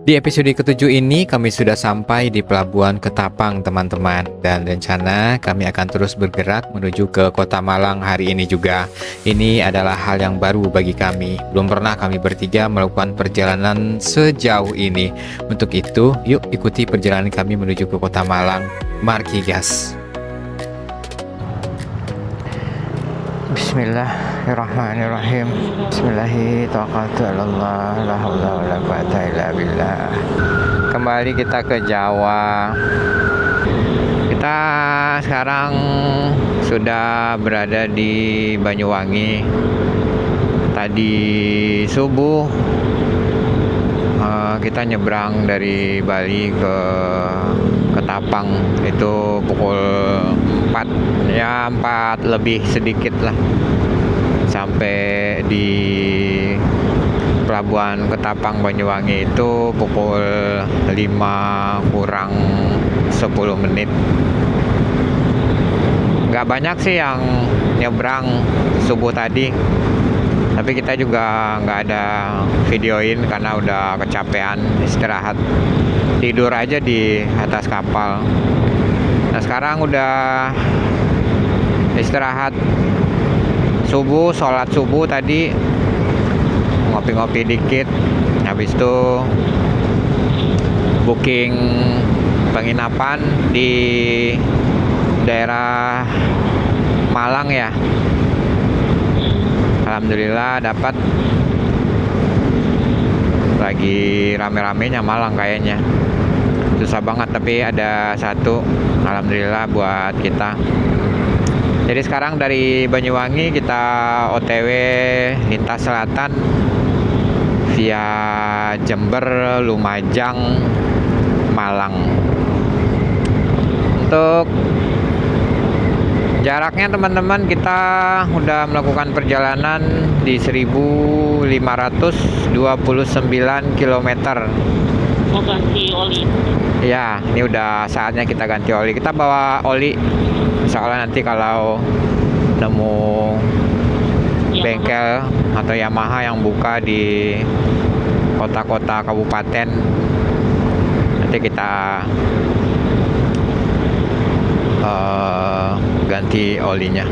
Di episode ketujuh ini kami sudah sampai di Pelabuhan Ketapang teman-teman. Dan rencana kami akan terus bergerak menuju ke Kota Malang hari ini juga. Ini adalah hal yang baru bagi kami. Belum pernah kami bertiga melakukan perjalanan sejauh ini. Untuk itu, yuk ikuti perjalanan kami menuju ke Kota Malang. Mari gas. Bismillahirrahmanirrahim. Bismillahirrahmanirrahim. La haula wala quwata illa billah. Kembali kita ke Jawa. Kita sekarang sudah berada di Banyuwangi. Tadi subuh kita nyebrang dari Bali ke Ketapang itu pukul 4 ya 4 lebih sedikit lah sampai di Pelabuhan Ketapang Banyuwangi itu pukul 5 kurang 10 menit. Gak banyak sih yang nyebrang subuh tadi, tapi kita juga nggak ada videoin karena udah kecapean, istirahat tidur aja di atas kapal. Nah sekarang udah istirahat subuh, sholat subuh tadi, ngopi-ngopi dikit, habis itu booking penginapan di daerah Malang ya. Alhamdulillah dapat, lagi rame-ramenya Malang kayaknya. Susah banget tapi ada satu, alhamdulillah buat kita. Jadi sekarang dari Banyuwangi kita OTW lintas selatan via Jember, Lumajang, Malang. Untuk jaraknya teman-teman, kita udah melakukan perjalanan di 1529 km. Mau ganti oli? Ya, ini udah saatnya kita ganti oli. Kita bawa oli, soalnya nanti kalau nemu bengkel atau Yamaha yang buka di kota-kota kabupaten, nanti kita ganti olinya.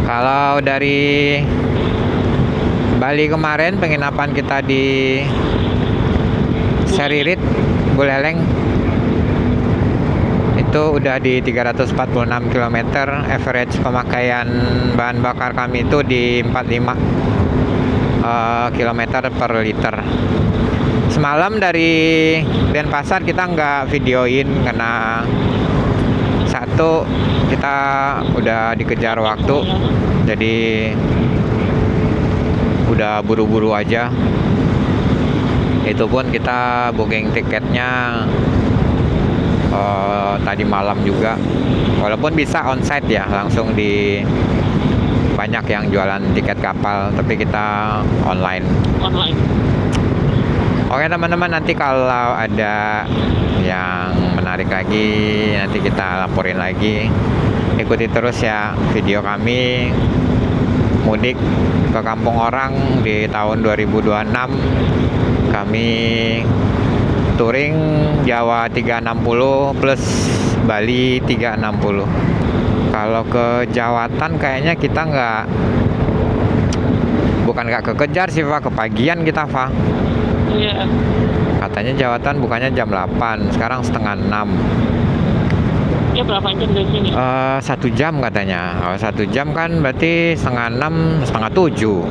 Kalau dari Bali kemarin penginapan kita di Seririt, Buleleng itu udah di 346 km. Average pemakaian bahan bakar kami itu di 45 km per liter. Semalam dari Denpasar kita nggak videoin karena satu, kita udah dikejar waktu, jadi udah buru-buru aja. Itu pun kita booking tiketnya tadi malam juga, walaupun bisa onsite ya, langsung di banyak yang jualan tiket kapal, tapi kita online. Oke teman-teman, nanti kalau ada yang menarik lagi nanti kita laporin lagi. Ikuti terus ya video kami mudik ke kampung orang di tahun 2026. Kami touring Jawa 360 plus Bali 360. Kalau ke Jawatan kayaknya kita bukan nggak kekejar sih Pak, kepagian kita Pak. Iya. Katanya Jawatan bukannya jam 8, sekarang setengah 6. Ya berapa jam dari sini? 1 jam katanya. Kalau 1 jam kan berarti setengah 6, setengah 7.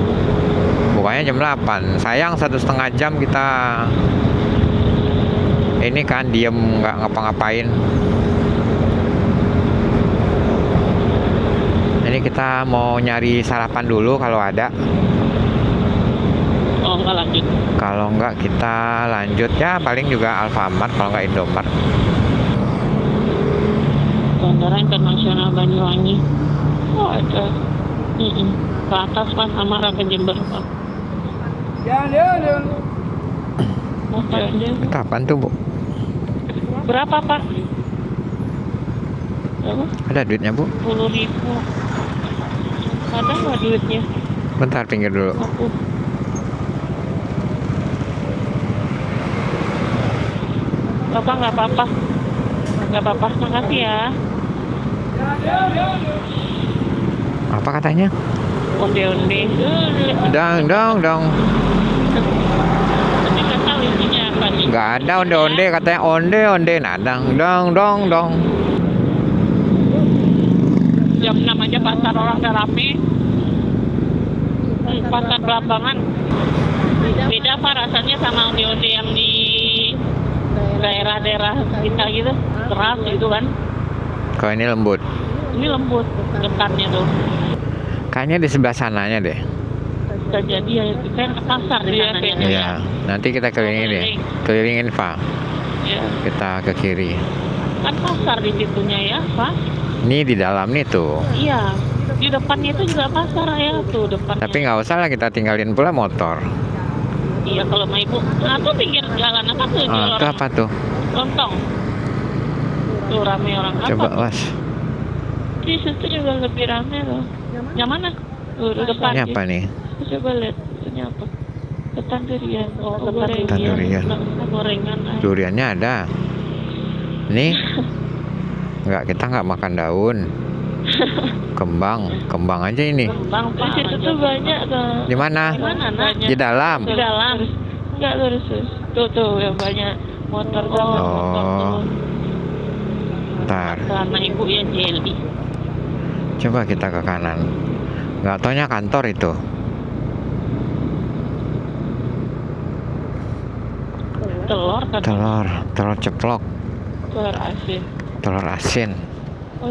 Bukannya jam 8. Sayang 1,5 jam kita ini kan diem nggak ngapa-ngapain. Ini kita mau nyari sarapan dulu kalau ada. Oh enggak lanjut. Kalau enggak kita lanjut ya, paling juga Alfamart kalau enggak Indomart. Bandara Internasional Banyuwangi. Oh ada. Ke atas Pak, sama ke Jember Pak. Kapan tuh Bu? Berapa Pak? Berapa? Ada duitnya Bu? 10.000. Ada nggak duitnya? Bentar, pinggir dulu. Aku. Bapak nggak apa-apa. Nggak apa-apa, makasih ya. Apa katanya? Onde-onde. Dong dong dong. Tapi nggak tahu isinya apa nih. Nggak ada onde-onde, katanya onde-onde. Nah, dong dong dong. Jam 6 aja pasar orang udah rame. Pasar Belambangan. Beda apa rasanya sama onde-onde yang di daerah-daerah kita gitu. Keras gitu kan. Kalau ini lembut. Ini lembut ketannya tuh. Kayaknya di sebelah sananya deh. Bisa jadi ya, kita ke pasar di sananya. Iya. Nanti kita kelilingin deh. Kelilingin, Pak. Ya. Kita ke kiri. Kan pasar di situnya ya, Pak. Ini di dalam nih tuh. Iya. Di depannya itu juga pasar ya tuh depannya. Tapi nggak usah lah, kita tinggalin pula motor. Iya kalau mau ibu. Nah tuh pinggir jalan apa tuh? Ah, itu apa tuh? Lontong. Tuh rame orang Coba apa? was. Di situ juga lebih rame loh. Yang mana? Tuh di depan. Ini apa nih? Coba lihat. Ini apa? Ketan durian. Oh, Ketan durian. Gorengan. Duriannya ada. Nih. Nggak, kita nggak makan daun. Kembang aja ini. Kembang Pak. Di situ tuh banyak tuh. Di mana? Di mana? Di dalam. Di dalam. Enggak lurus. Tuh yang banyak motor tuh. Oh. Ntar. Karena ibu ya jelly. Coba kita ke kanan. Nggak taunya kantor itu. Telur kan? Telur ceplok. Telur asin. Telur asin. Oh,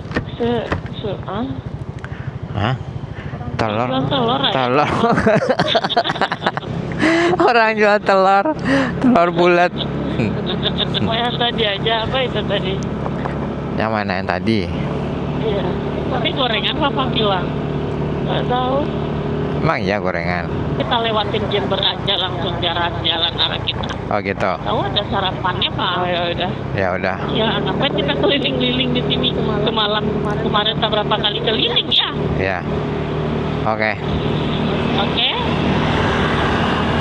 Hah? Telur. Jual telur ya? Telur. Orang jual telur. Telur bulat. Oh yang tadi aja, apa itu tadi? Yang mana yang tadi? Iya. Tapi gorengan Papa bilang. Nggak tahu. Emang iya gorengan? Kita lewatin Jember aja langsung jalan arah kita. Oh gitu. Tahu ada sarapannya Pak? Oh ya udah. Ya udah. Ya ngapain kita keliling-keliling di sini semalam kemarin tak berapa kali keliling ya? Ya. Oke. Oke.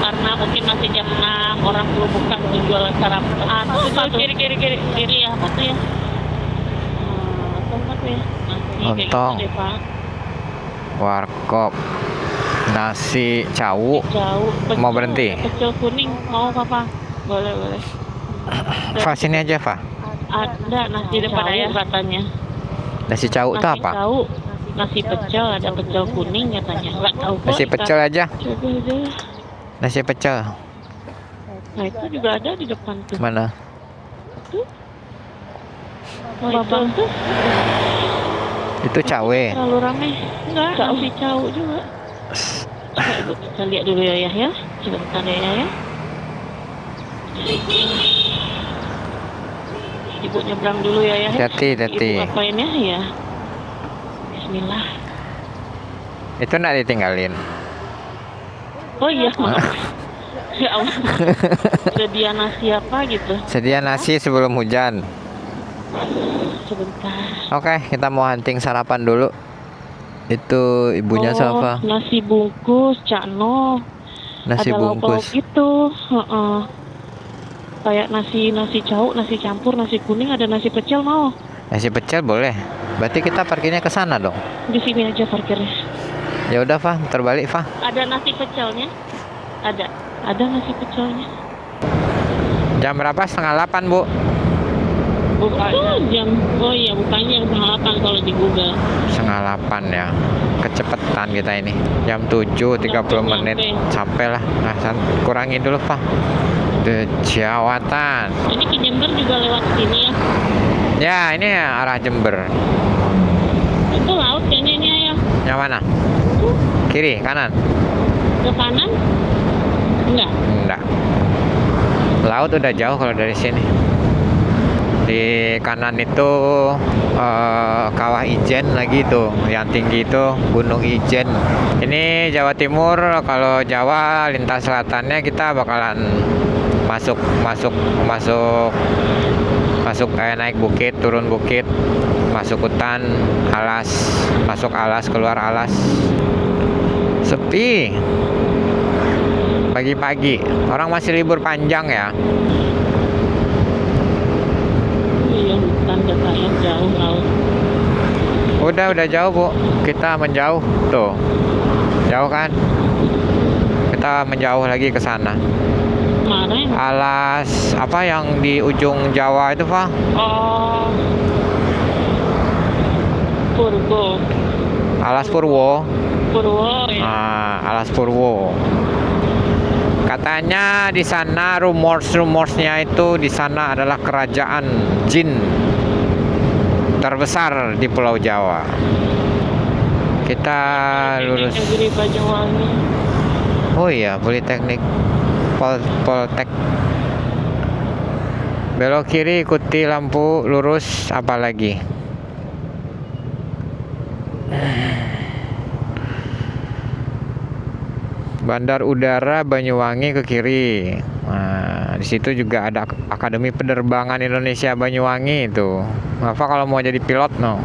Karena mungkin masih jam 6 orang belum buka tuh jual sarapan. Kiri ya apa tuh ya? Apa tuh ya? Lontong. Gitu deh, Pak. Warkop. Nasi cawu. Jauh. Mau berhenti? Pecel kuning mau Papa? Boleh. Fa, sini aja, Fa. Ada nasi depan ya katanya. Nasi cawu itu apa? Tahu. Nasi pecel, ada pecel kuning katanya. Enggak tahu kok. Nasi pecel aja. Coba aja. Nasi pecel. Nah itu juga ada di depan tuh. Mana? Tuh. Babang tuh Itu cawe. terlalu ramai. Enggak, nasi cawu juga. Coba Ibu, kita lihat dulu ya. Sebentar ya. Ibu nyebrang dulu ya. Hati. Ibu apain ya? Bismillah. Itu nggak ditinggalin. Oh iya, maaf. Ya Allah. Sedia nasi apa gitu? Sedia nasi sebelum hujan. Sebentar. Oke, kita mau hunting sarapan dulu. Itu ibunya siapa? Nasi bungkus, Cakno. Nasi ada bungkus. lauk gitu. Kayak nasi cauk, nasi campur, nasi kuning, ada nasi pecel mau. Nasi pecel boleh. Berarti kita parkirnya ke sana dong. Di sini aja parkirnya. Ya udah, Fa, terbalik, Fa. Ada nasi pecelnya? Ada nasi pecelnya. Jam berapa? 7:30, Bu. Bukanya jam. Oh iya, bukanya jam 8 kalau di Google. 7:30 ya. Kecepatan kita ini. Jam 7:30 menit sampai lah. Nah, kurangin dulu, Fa. Jawatan. Ini ke Jember juga lewat sini ya? Ya, ini arah Jember. Itu laut kayaknya ini ya? Yang mana? Kiri, kanan? Ke kanan? Enggak. Laut udah jauh kalau dari sini. Di kanan itu Kawah Ijen lagi tuh, yang tinggi itu Gunung Ijen. Ini Jawa Timur. Kalau Jawa lintas selatannya kita bakalan masuk kayak naik bukit, turun bukit, masuk hutan, alas, masuk alas, keluar alas. Sepi. Pagi-pagi, orang masih libur panjang ya. ke saya jauh laut. Udah jauh Bu. Kita menjauh tuh. Jauh kan? Kita menjauh lagi ke sana. Kemarin, Alas apa yang di ujung Jawa itu, Pak? oh, Purwo. Alas Purwo. Purwo ya. Alas Purwo. Katanya di sana rumors-rumorsnya itu di sana adalah kerajaan jin terbesar di Pulau Jawa. Kita lurus. Negeri Banyuwangi. Oh iya, Politeknik Poltek. Belok kiri, ikuti lampu lurus, apa lagi? Bandar Udara Banyuwangi ke kiri. Nah, di situ juga ada Akademi Penerbangan Indonesia Banyuwangi itu. Apa kalau mau jadi pilot, no?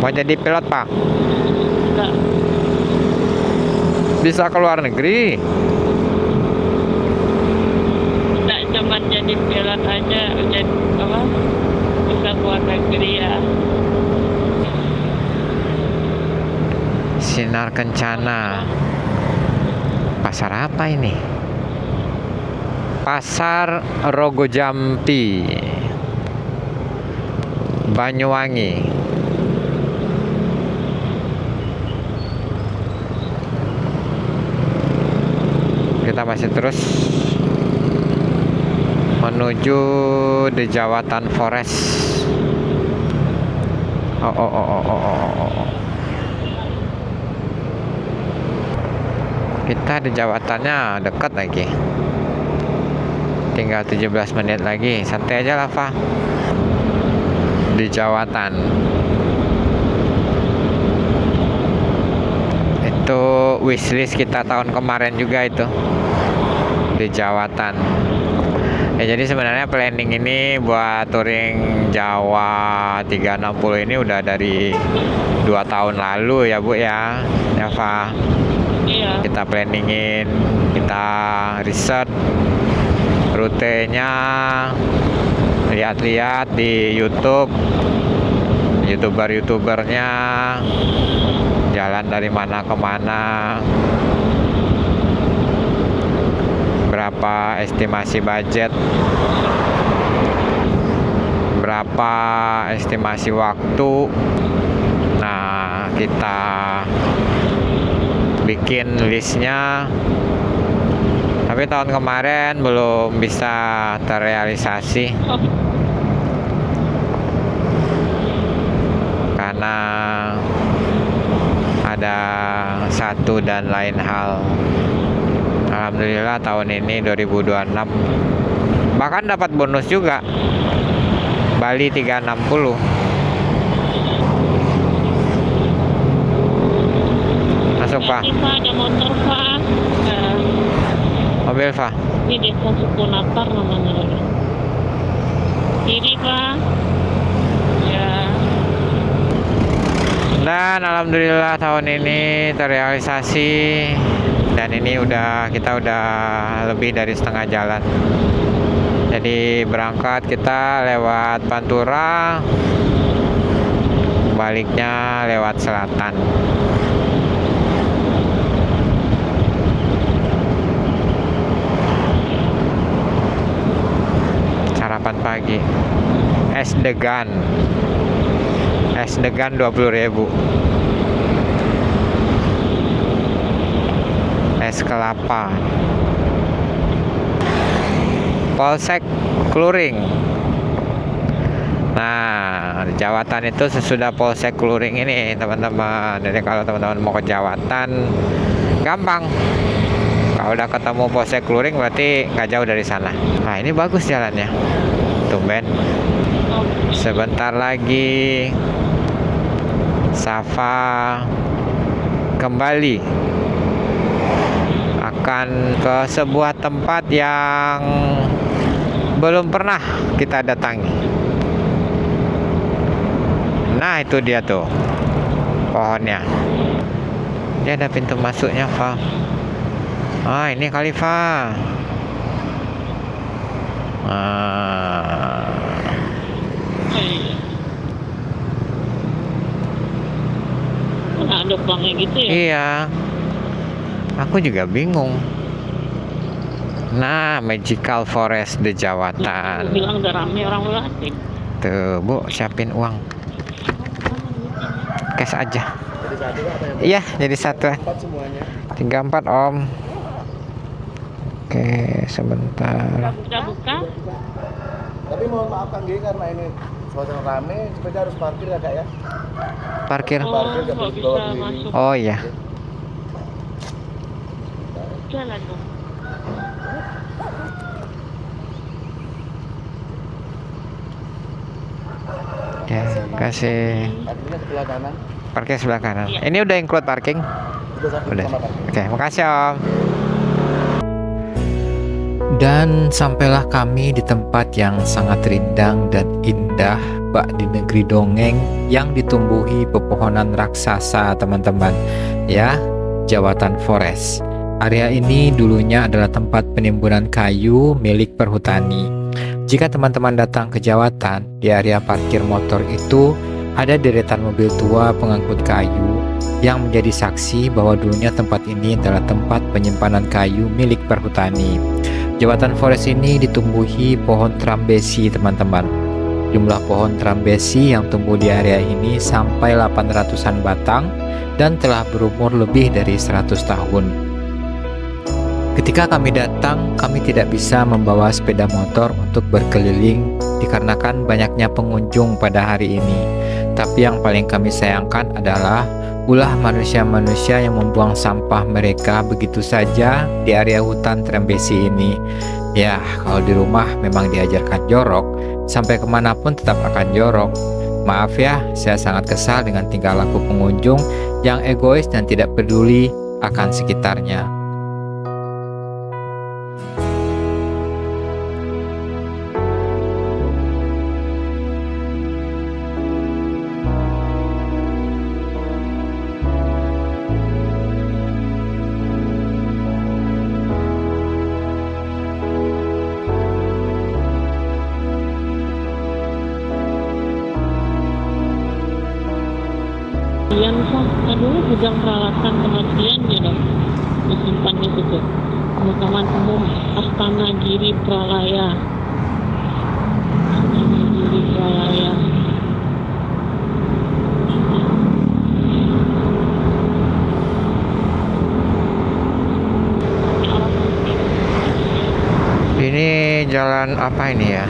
Mau jadi pilot, Pak? Enggak. Bisa ke luar negeri. Enggak cuma jadi pilot aja, jadi apa? Bisa keluar negeri ya. Sinar Kencana. Pasar apa ini? Pasar Rogo Jampi, Banyuwangi. Kita masih terus menuju di Jawatan Forest. Oh. Kita di jawatannya dekat lagi. Tinggal 17 menit lagi. Santai aja lah, Pak. Di jawatan. Itu wishlist kita tahun kemarin juga itu. Di jawatan. Ya jadi sebenarnya planning ini buat touring Jawa 360 ini udah dari 2 tahun lalu ya Bu ya. Ya Pak. Iya. Kita planningin, kita riset rutenya, lihat-lihat di YouTube, youtubernya jalan dari mana ke mana, berapa estimasi budget, berapa estimasi waktu. Nah, kita bikin listnya, tapi tahun kemarin belum bisa terrealisasi karena ada satu dan lain hal. Alhamdulillah tahun ini 2026 bahkan dapat bonus juga, Bali 360. Masuk Pak. Ini Pak, ada motor Pak. Mobil Pak. Ini desa Sukunapar namanya. Kiri Pak. Ya. Dan alhamdulillah tahun ini terrealisasi, dan ini kita udah lebih dari setengah jalan. Jadi berangkat kita lewat Pantura, baliknya lewat selatan. Sarapan pagi, es degan 20.000, es kelapa, Polsek Kluring. Nah, di Jawatan itu sesudah Polsek Kluring ini teman-teman. Jadi kalau teman-teman mau ke Jawatan gampang. Kalau udah ketemu Polsek Kluring berarti nggak jauh dari sana. Nah, ini bagus jalannya. Tumben. Sebentar lagi Safa kembali akan ke sebuah tempat yang belum pernah kita datangi. Nah, itu dia tuh pohonnya. Dia ada pintu masuknya, Pak. Ah, ini kali, Pak. Iya. Nah, ada banknya gitu ya? Iya, aku juga bingung. Nah, Magical Forest de Aku Jawatan. bilang udah rame orang ngeliatin. Tuh, Bu, siapin uang. Cash aja. Iya, jadi satu. 34, Om. Oke, sebentar. Udah buka? Tapi mohon maaf Kang G, karena ini suasana rame, sepeda harus parkir ya Kak ya? Parkir. Oh, Parkir, nggak nggak bisa boleh bawa masuk. Oh iya. Jalan dong. Ya, kasih. Parkirnya sebelah kanan. Parkir sebelah kanan. Iya. Ini udah include parking? Udah sampai Udah. sama parkir. Oke, makasih Om. Dan sampailah kami di tempat yang sangat rindang dan indah, bak di negeri dongeng yang ditumbuhi pepohonan raksasa, teman-teman. Ya, Jawatan Forest. Area ini dulunya adalah tempat penimbunan kayu milik perhutani. Jika teman-teman datang ke Jawatan, di area parkir motor itu ada deretan mobil tua pengangkut kayu yang menjadi saksi bahwa dulunya tempat ini adalah tempat penyimpanan kayu milik perhutani. Jawatan Forest ini ditumbuhi pohon trambesi, teman-teman. Jumlah pohon trambesi yang tumbuh di area ini sampai 800-an batang dan telah berumur lebih dari 100 tahun. Ketika kami datang, kami tidak bisa membawa sepeda motor untuk berkeliling dikarenakan banyaknya pengunjung pada hari ini. Tapi yang paling kami sayangkan adalah ulah manusia-manusia yang membuang sampah mereka begitu saja di area hutan trambesi ini. Ya, kalau di rumah memang diajarkan jorok, sampai kemanapun tetap akan jorok. Maaf ya, saya sangat kesal dengan tingkah laku pengunjung yang egois dan tidak peduli akan sekitarnya. Dulu gudang peralatan kematian ya dong, disimpan di situ. Pemakaman umum Astana Giri Pralaya. Astana Giri Pralaya. Ini jalan apa ini ya?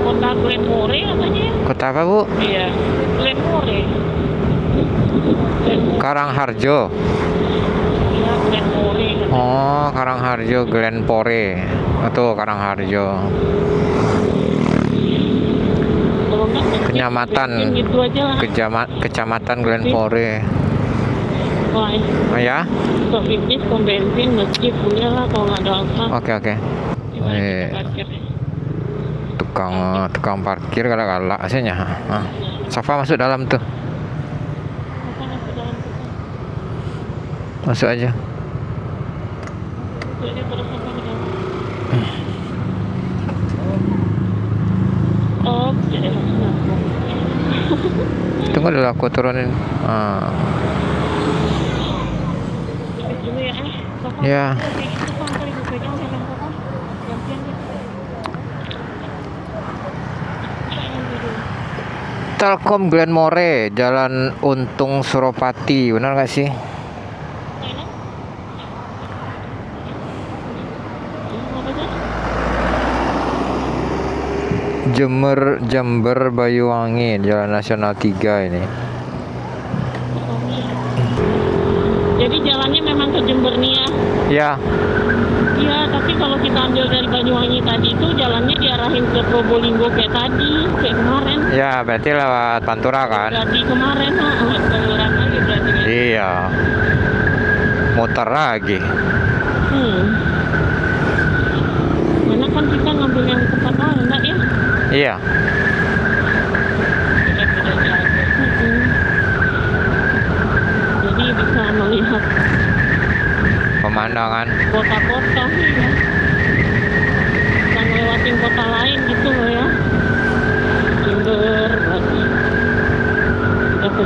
Kota Glenmore katanya. Kota apa, Bu? Iya, Glenmore. Karangharjo. Iya, Glenmore. Oh, Karangharjo, Glenpore. Itu Karangharjo. Kalau enggak, Kecamatan. gitu aja lah. Kecamatan Glenpore. Wah, Oh ya? untuk bisnis, pom bensin, masjid, punya lah kalau nggak ada apa. Oke. Gimana kita parkir? Tukang parkir galak-galak aslinya. Safa masuk dalam tuh. Apa masuk dalam kita? Masuk aja. Jadi terus apa ke dalam? Oh, jadi langsung aku. Tunggu dulu aku turunin. Habis dulu ya, Bapak. Ya. Kayak gitu, Pak. Ntar ibu pegang helm Bapak. Gantian gitu. Jangan dulu. Telkom Glenmore, Jalan Untung Suropati, benar nggak sih? Enak? Apa sih? Jember Banyuwangi, Jalan Nasional 3 ini. Jadi jalannya memang ke Jember nih ya? Ya, Iya, tapi kalau kita ambil dari Banyuwangi tadi itu jalannya diarahin ke Probolinggo kayak tadi, kayak kemarin. ya berarti lewat Pantura kan? Berarti kemarin, saluran lagi berarti. Iya. Muter lagi. Mana kan kita ngambil yang tempat lain, enggak ya? Iya. Beda-beda jalan. Jadi bisa melihat pemandangan. kota-kota ya. Kita ngelewatin kota lain gitu loh ya. Jember berarti. Udah ke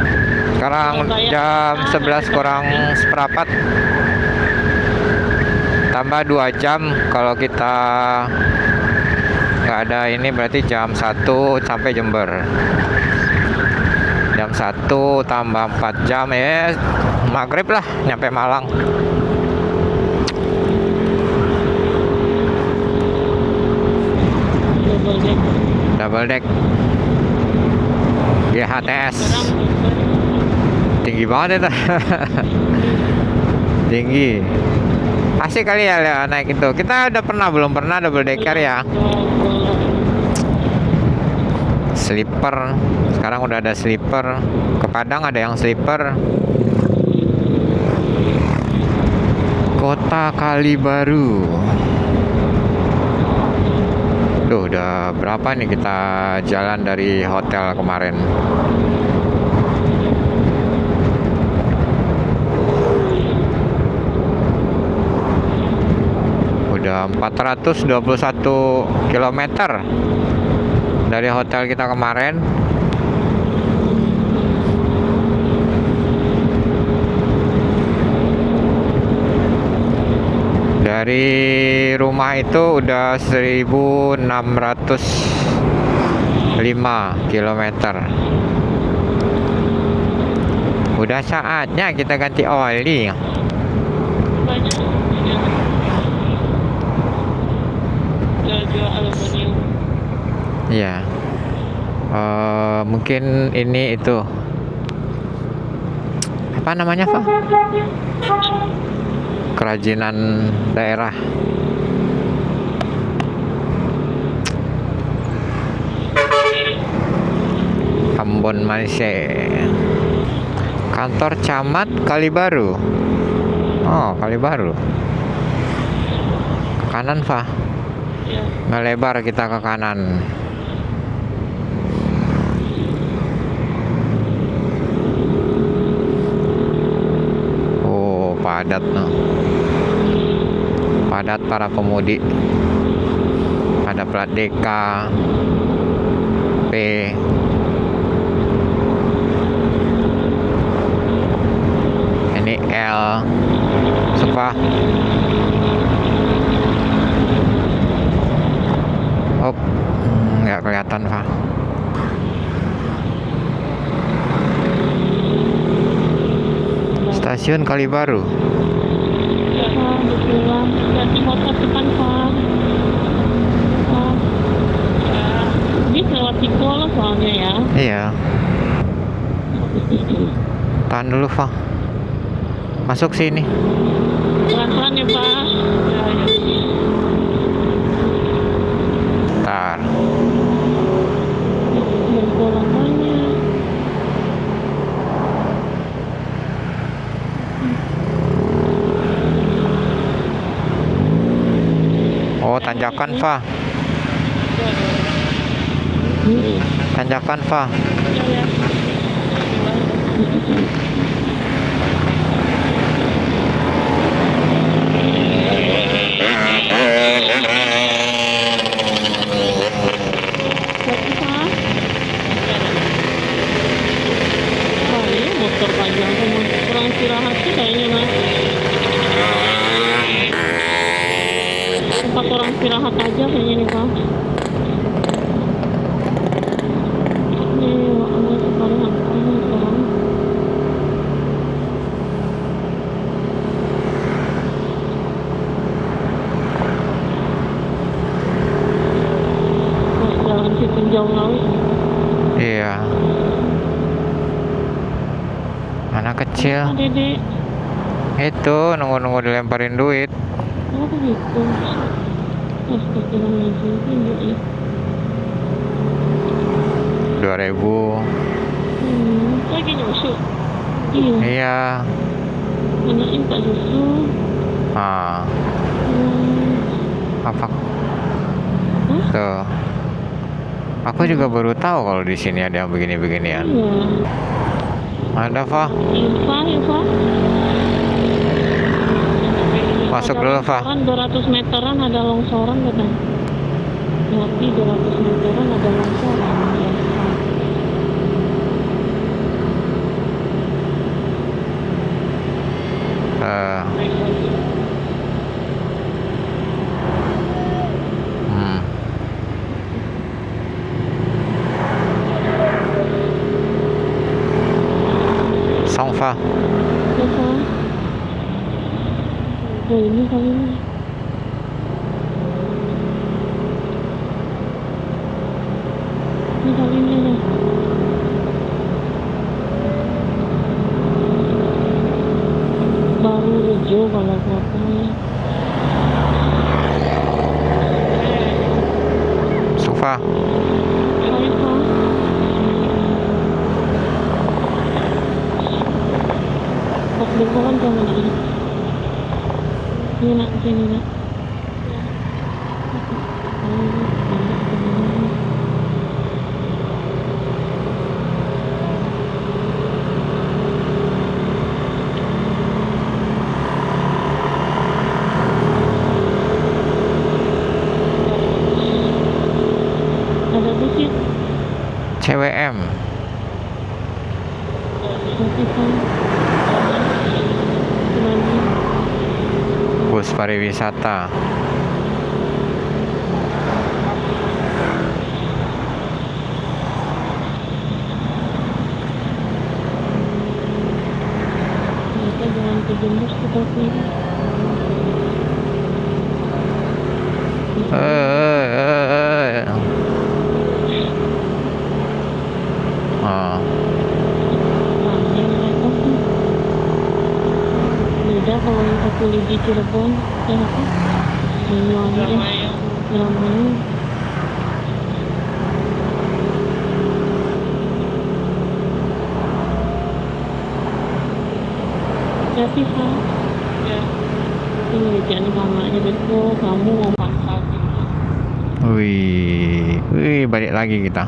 Sekarang jam 11 kurang seperempat. Tambah 2 jam kalau kita nggak ada ini, berarti jam 1 sampai Jember. Jam 1 tambah 4 jam ya, maghrib lah nyampe Malang. double deck. Double deck GHTS. Sekarang Tinggi banget itu. Tinggi. Asik kali ya naik itu. Kita udah pernah, belum pernah double decker ya. Sleeper. Sekarang udah ada sleeper. Ke Padang ada yang sleeper. Kota Kalibaru. Duh, udah berapa nih kita jalan dari hotel kemarin? Udah 421 km dari hotel kita kemarin. Dari rumah itu udah 1605 km. Udah saatnya kita ganti oli. banyak jual aluminium. Iya. Mungkin ini itu apa namanya, Pak? Kerajinan daerah. Ambon Malaysia. Kantor Camat Kalibaru. Oh, Kalibaru. Ke kanan, Pak. Ya. Melebar kita ke kanan. Oh, padat no. Padat para pemudik. Ada plat DK, P. Ini L. Sumpah. Oh, nggak kelihatan, Pak. Stasiun Kalibaru. Ya, pulang. Ganti motor depan, Pak. Ya. Ini lewat Tikolo soalnya ya. Iya. Tahan dulu, Pak. Masuk sini. Pelan-pelan ya, Pak. Ya, ya. Ntar. Mau pulang banyak. Oh, tanjakan, Pak. Tanjakan, Pak. Ya, ya. Berarti, Pak. Wah, ini motor panjang semua. Kurang istirahat sih kayaknya, Mas. Tempat orang istirahat aja kayaknya nih, Pak. Ini Allah sekarang ini sekarang. Mas jalan situ jauh laut. Iya. Anak kecil. Ah, Dedek. Itu nunggu-nunggu dilemparin duit. Oh, begitu. Astagfirullahaladzim. Iya, iya. 2000. Lagi nyusu. Iya. Iya. Anak tak susu. Ah, apa Hah? tuh? Aku juga baru tahu kalau di sini ada yang begini-beginian. Iya. Ada, Pak. Info, info. Masuk Ada dulu, Fa. longsoran 200 meteran ada longsoran katanya. Nanti 200 meteran ada longsoran. Ya. Eh, Naik lagi. hmm. Song, Fa. Ya kan? Oh, ini kali ini. Ini kali ini nih. Baru hijau kalau fotonya. Song, Fa. Saya kan. Pas bengkokan jangan ini. Ini nak sini nak. Ada bukit. CWM. Bukit kan. Lagi. Bus pariwisata. Kita jangan ke Jember kita kiri. Oh. Nah, yang mereka sih beda kalau yang ke kulit di Cirebon ya apa? Banyuwangi Indramayu. Ya bisa. Ya. Ini jangan mamanya besok kamu mau masak. Wih, balik lagi kita.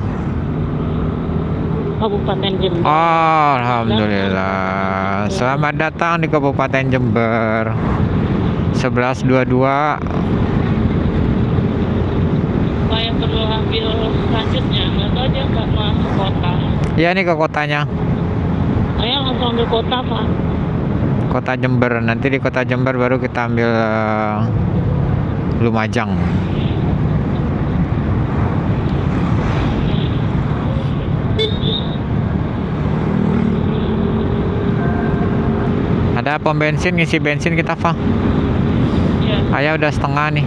Kabupaten Jember. Alhamdulillah. Selamat datang di Kabupaten Jember. 11.22. Saya perlu ambil selanjutnya, nggak tahu dia nggak masuk kota. Ya, ini ke kotanya. Saya langsung ambil kota, Pak. Kota Jember. Nanti di kota Jember baru kita ambil Lumajang. Ada pom bensin, ngisi bensin kita, Fa. Ya. Ayah udah setengah nih.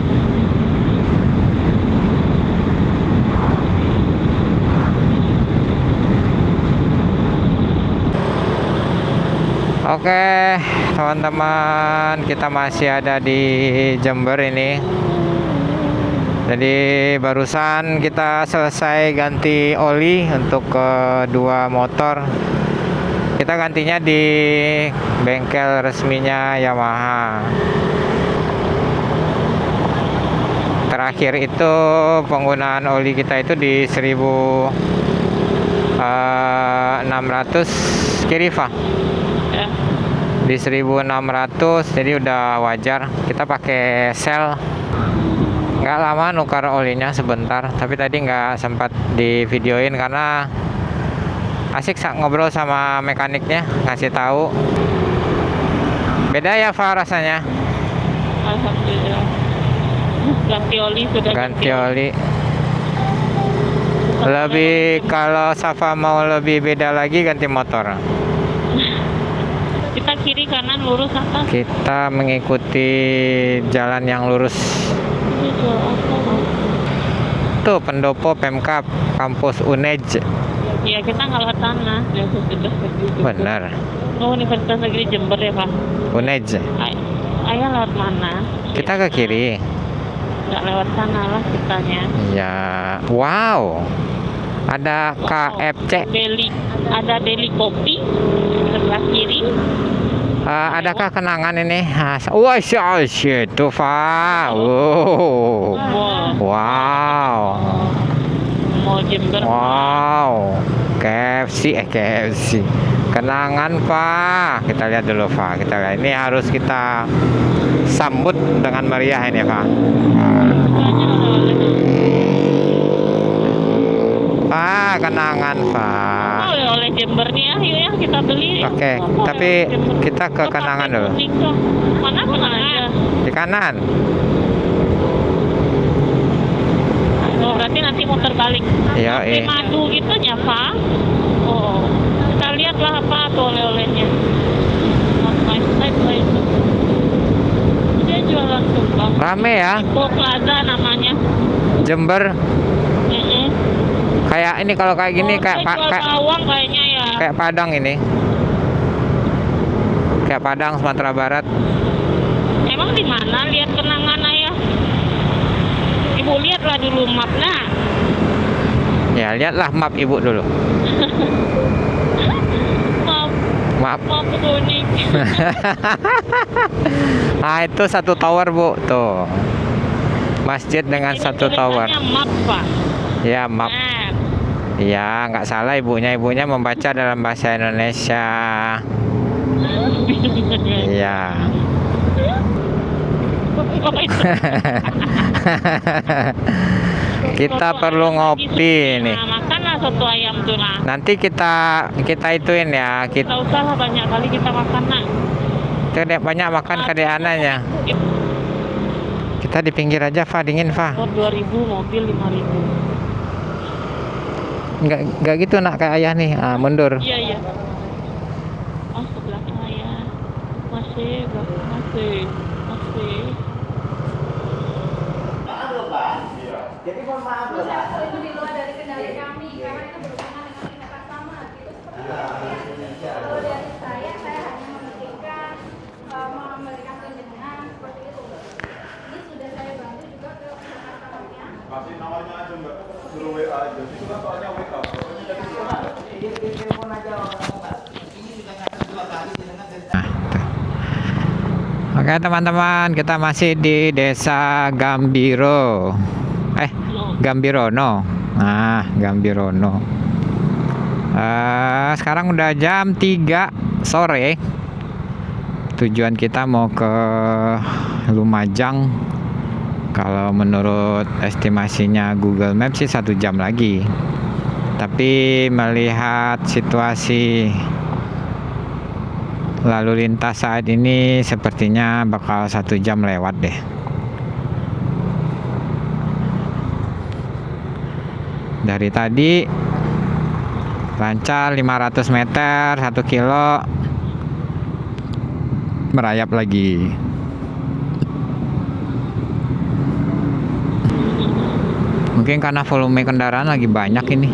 Oke, teman-teman, kita masih ada di Jember ini. Jadi barusan kita selesai ganti oli untuk kedua motor. Kita gantinya di bengkel resminya Yamaha. Terakhir itu penggunaan oli kita itu di 1600 kiri, Fa. Ya. Di 1600, jadi udah wajar. Kita pakai sel. Nggak lama nukar olinya, sebentar. Tapi tadi nggak sempat di videoin karena asik ngobrol sama mekaniknya, ngasih tahu. Beda ya, Fa, rasanya. Alhamdulillah. Ganti oli sudah Ganti oli. Lebih, kalau Safa mau lebih beda lagi, ganti motor. Kita kiri kanan lurus atas. Kita mengikuti jalan yang lurus. Ini jual apa, Mas? Tuh pendopo Pemkab kampus UNEJ. Iya, kita nggak lewat sana. Ya sudah begitu. Benar. Oh, Universitas Negeri Jember ya, Pak. UNEJ. Ayah lewat mana? Kita ke kiri. Nggak lewat sana lah kitanya. Ya. Wow. Ada KFC. Ada deli kopi sebelah kiri. Adakah kenangan ini? Wah, itu, Fa. Wow. Wow. Mau Jember. Wow. KFC. Kenangan, Pak. Kita lihat dulu, Pak. Kita lihat. Ini harus kita sambut dengan meriah ini, Pak. Pak, kenangan, Pak. Oleh Jember nih ya, yuk ya kita beli. Oke, tapi kita ke kenangan dulu. Mana kenangan? Di kanan. Oh, berarti nanti muter balik. Iya, Sampai madu gitu ya, Pak. Oh, kita lihatlah apa tuh oleh-olehnya. Itu. Dia jualan tumpang. Rame ya, Ipo Plaza namanya. Jember. Kayak ini kalau kayak gini Oh, kayak jual bawang kayaknya ya. kayak Padang ini. Kayak Padang Sumatera Barat. Emang di mana lihat kenangan ayah? Ibu lihatlah dulu mapnya. Ya, lihatlah map Ibu dulu. Map. Map kuning. Nah, itu satu tower, Bu. Tuh. Masjid dengan Ini satu tower. tulisannya map, Pak. Ya, map. Nah, Ya, nggak salah ibunya. Ibunya membaca dalam bahasa Indonesia. Iya. oh, itu. Kita Soto perlu ayam ngopi lagi, nih. Nah, makanlah soto ayam tuh nah. Nanti kita ituin ya. Nggak Kita usah lah banyak kali kita makan nah. banyak makan kadek anaknya. Kita di pinggir aja, Fa. Dingin, Fa. Motor 2.000, mobil 5.000. Nggak gitu, nak, kayak ayah nih. Ah, mundur. Iya, iya. Oh, sebelah saya. Masih, belakang masih. Jadi mohon maaf loh, Pak. Itu di luar dari kendali kami karena itu berhubungan dengan pihak customer. Itu seperti itu. Kalau dari saya hanya memikirkan memberikan tunjangan seperti itu. Ini sudah saya bantu juga ke pihak customernya. Kasih nomornya aja, Mbak. Suruh WA aja. Itu kan soalnya WA. Di telepon aja orang, Mbak. Ini sudah ngatur 2 kali dengan Nah, tuh. Oke, teman-teman, kita masih di Desa Gambiro. Gambirono. Nah, Gambirono. Sekarang udah jam 3 sore. Tujuan kita mau ke Lumajang. Kalau menurut estimasinya Google Maps sih 1 jam lagi. Tapi melihat situasi lalu lintas saat ini sepertinya bakal 1 jam lewat deh. Dari tadi lancar 500 meter 1 kilo, merayap lagi. Mungkin karena volume kendaraan lagi banyak ini.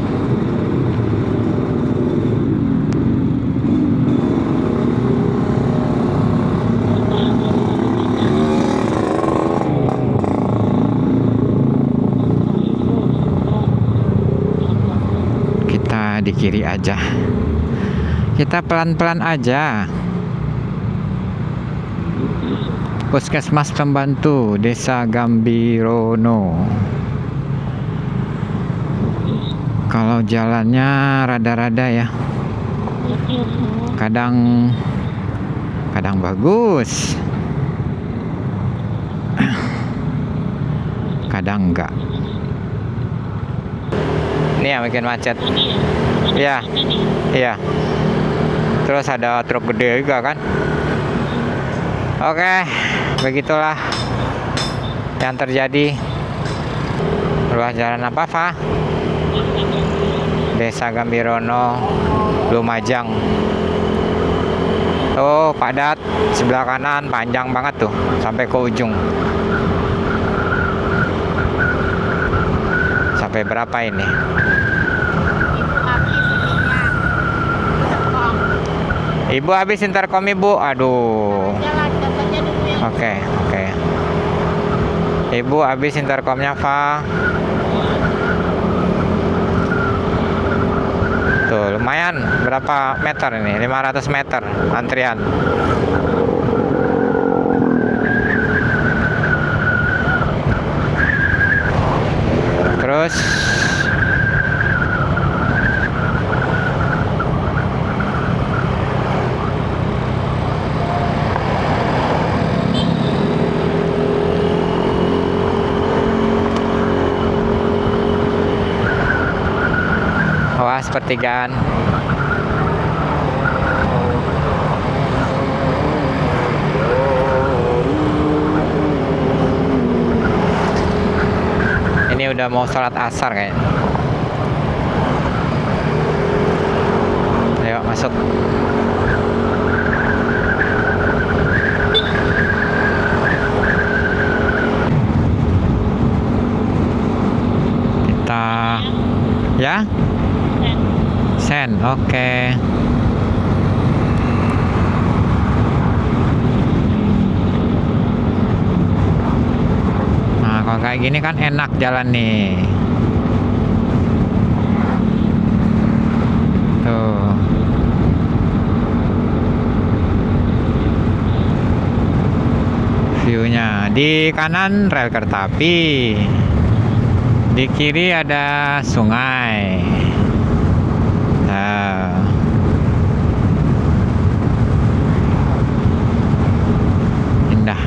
Kita di kiri aja. Kita pelan-pelan aja. Puskesmas Pembantu Desa Gambirono. Kalau jalannya rada-rada ya. Kadang bagus. Kadang enggak. Ini yang bikin macet. Iya. Iya. Terus ada truk gede juga kan. Oke, begitulah yang terjadi. Ruas jalan apa, Fa? Desa Gambirono, Lumajang. Tuh, padat. Sebelah kanan panjang banget tuh, sampai ke ujung. Sampai berapa ini? Ibu habis intercom, Ibu. Aduh. Oke. Ibu habis intercomnya, Fa. Tuh, lumayan. Berapa meter ini? 500 meter antrian. Terus pertigaan. Ini udah mau sholat asar kayaknya. Ayo masuk. Kita ya sen, oke. Nah, kalau kayak gini kan enak jalan nih. Tuh. View-nya di kanan rel kereta api, di kiri ada sungai. Nah, indah.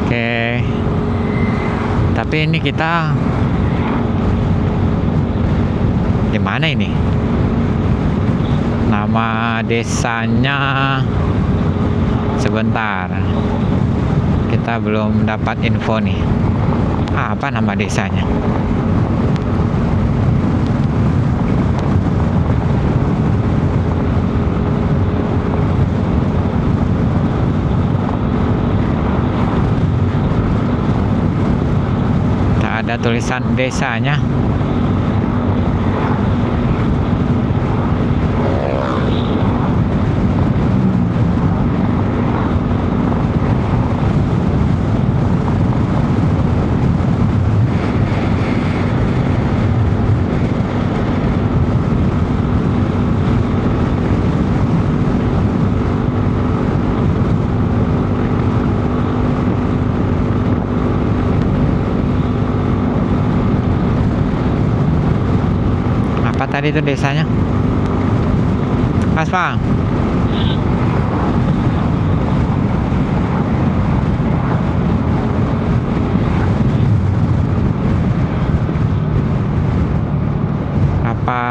Oke, tapi ini kita di mana ini? Nama desanya sebentar. Kita belum dapat info nih. Apa nama desanya? Tak ada tulisan desanya. Apa tadi itu desanya? Mas Pak.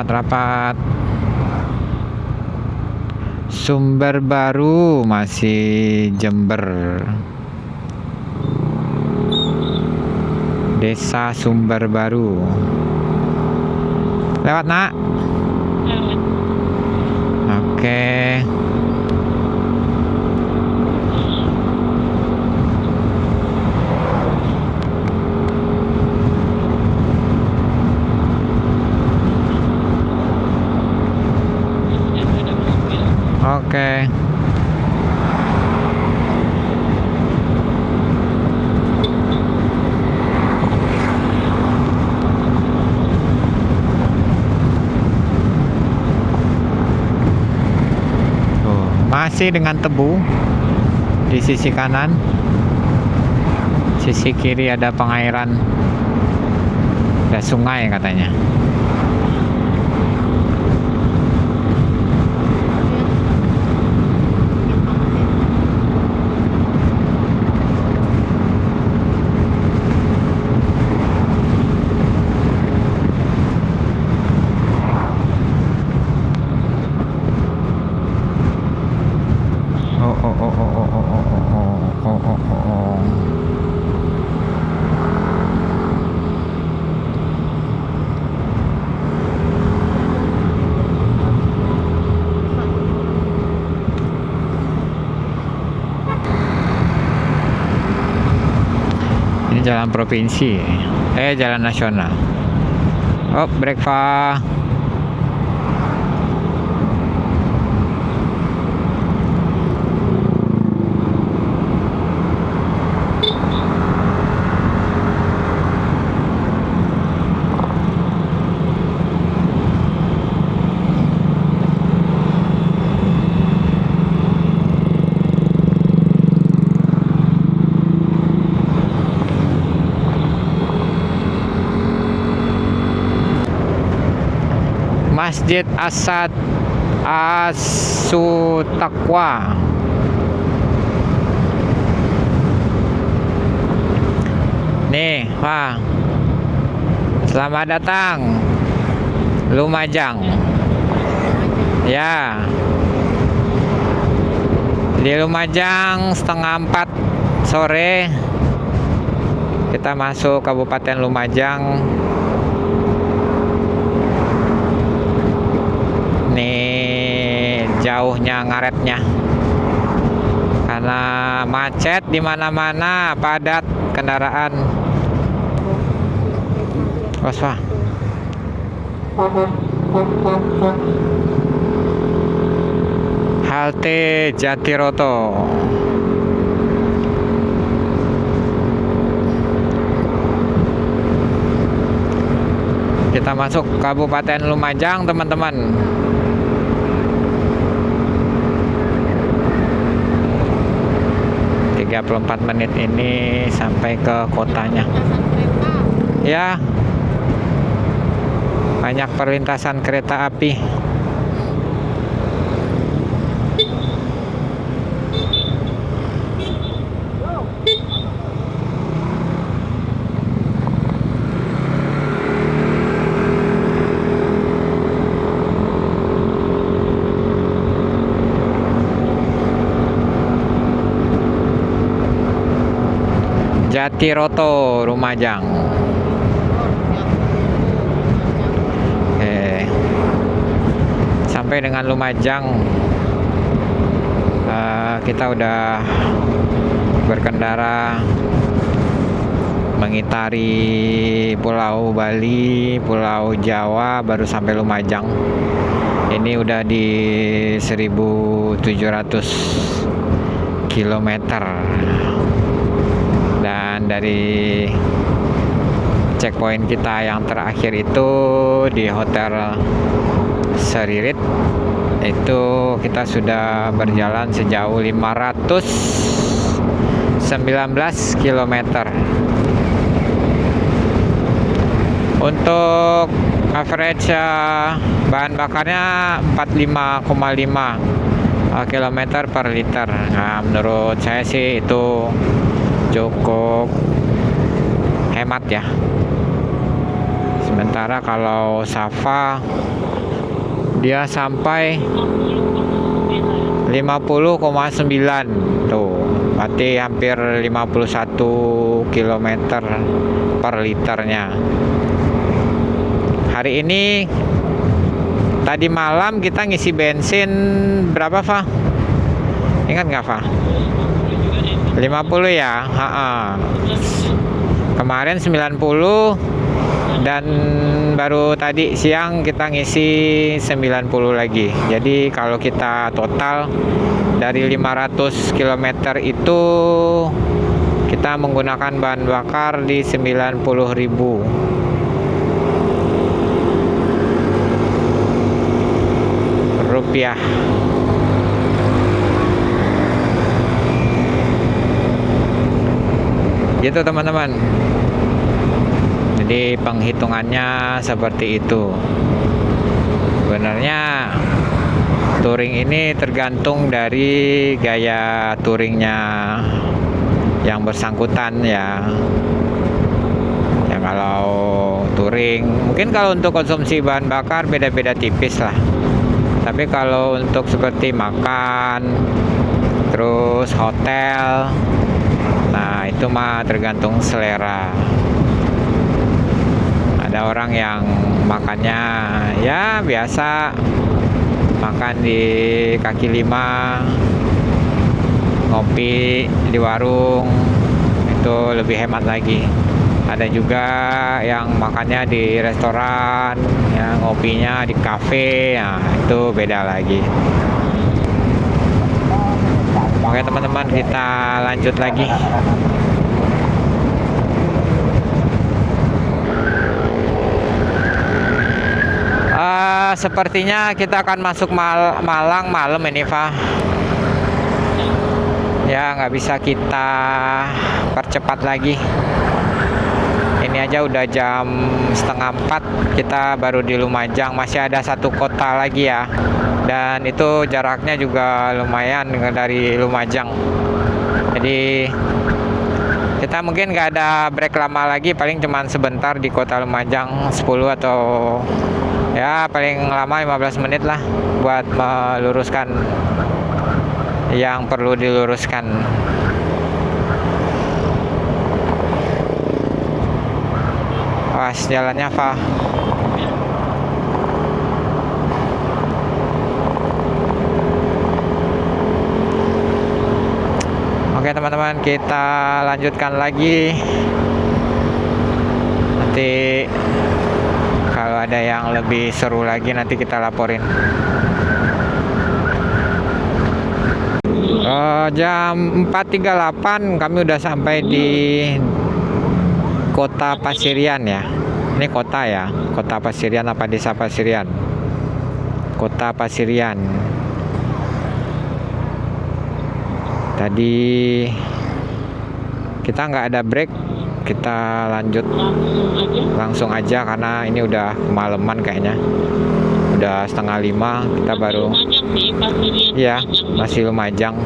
Rapat. Sumber Baru masih Jember. Desa Sumber Baru. Lewat nak? Lewat. Oke. Oke. Masih dengan tebu di sisi kanan, sisi kiri ada pengairan, ada sungai katanya. Ini jalan provinsi, jalan nasional. Oh, breakfast. Masjid Asad As-Taqwa. Nih, Pak. Selamat datang. Lumajang. Ya. Di Lumajang 3:30 sore kita masuk Kabupaten Lumajang. Nih jauhnya ngaretnya. Karena macet di mana-mana, padat kendaraan. Wah. Halte Jatiroto. Kita masuk Kabupaten Lumajang, teman-teman. Tiga 34 menit ini sampai ke kotanya. Ya. Banyak perlintasan kereta api. Jatiroto, Lumajang. Sampai dengan Lumajang, kita udah berkendara mengitari Pulau Bali, Pulau Jawa, baru sampai Lumajang. Ini udah di 1.700 km. Dan dari checkpoint kita yang terakhir itu di Hotel Seririt, itu kita sudah berjalan sejauh 519 km. Untuk average bahan bakarnya 45,5 km per liter. Nah, menurut saya sih itu cukup hemat ya. Sementara kalau Safa dia sampai 50,9 tuh, berarti hampir 51 km per liternya. Hari ini tadi malam kita ngisi bensin berapa, Fa? Ingat nggak, Fa? 50 ya? Kemarin 90 dan baru tadi siang kita ngisi 90 lagi. Jadi kalau kita total dari 500 km itu kita menggunakan bahan bakar di 90.000 rupiah. Gitu teman-teman. Jadi penghitungannya seperti itu. Sebenarnya touring ini tergantung dari gaya touringnya yang bersangkutan ya. Ya kalau touring, mungkin kalau untuk konsumsi bahan bakar beda-beda tipis lah. Tapi kalau untuk seperti makan, terus hotel, nah itu mah tergantung selera. Ada orang yang makannya ya biasa, makan di kaki lima, ngopi di warung, itu lebih hemat lagi. Ada juga yang makannya di restoran, ya ngopinya di kafe, nah itu beda lagi. Oke teman-teman, kita lanjut lagi. Sepertinya kita akan masuk Malang malam ini, Fa. Ya nggak bisa kita percepat lagi. Ini aja udah jam 3:30, kita baru di Lumajang. Masih ada satu kota lagi ya, dan itu jaraknya juga lumayan dari Lumajang. Jadi kita mungkin nggak ada break lama lagi, paling cuman sebentar di kota Lumajang, 10 atau Ya paling lama 15 menit lah buat meluruskan yang perlu diluruskan. Awas jalannya, Fa. Oke teman-teman, kita lanjutkan lagi. Nanti kalau ada yang lebih seru lagi nanti kita laporin. Jam 4.38 kami udah sampai di Kota Pasirian ya. Ini kota ya, Kota Pasirian apa Desa Pasirian? Kota Pasirian. Tadi kita nggak ada break, kita lanjut langsung aja karena ini udah kemalaman kayaknya. Udah 4:30 kita baru. Iya, masih Lumajang.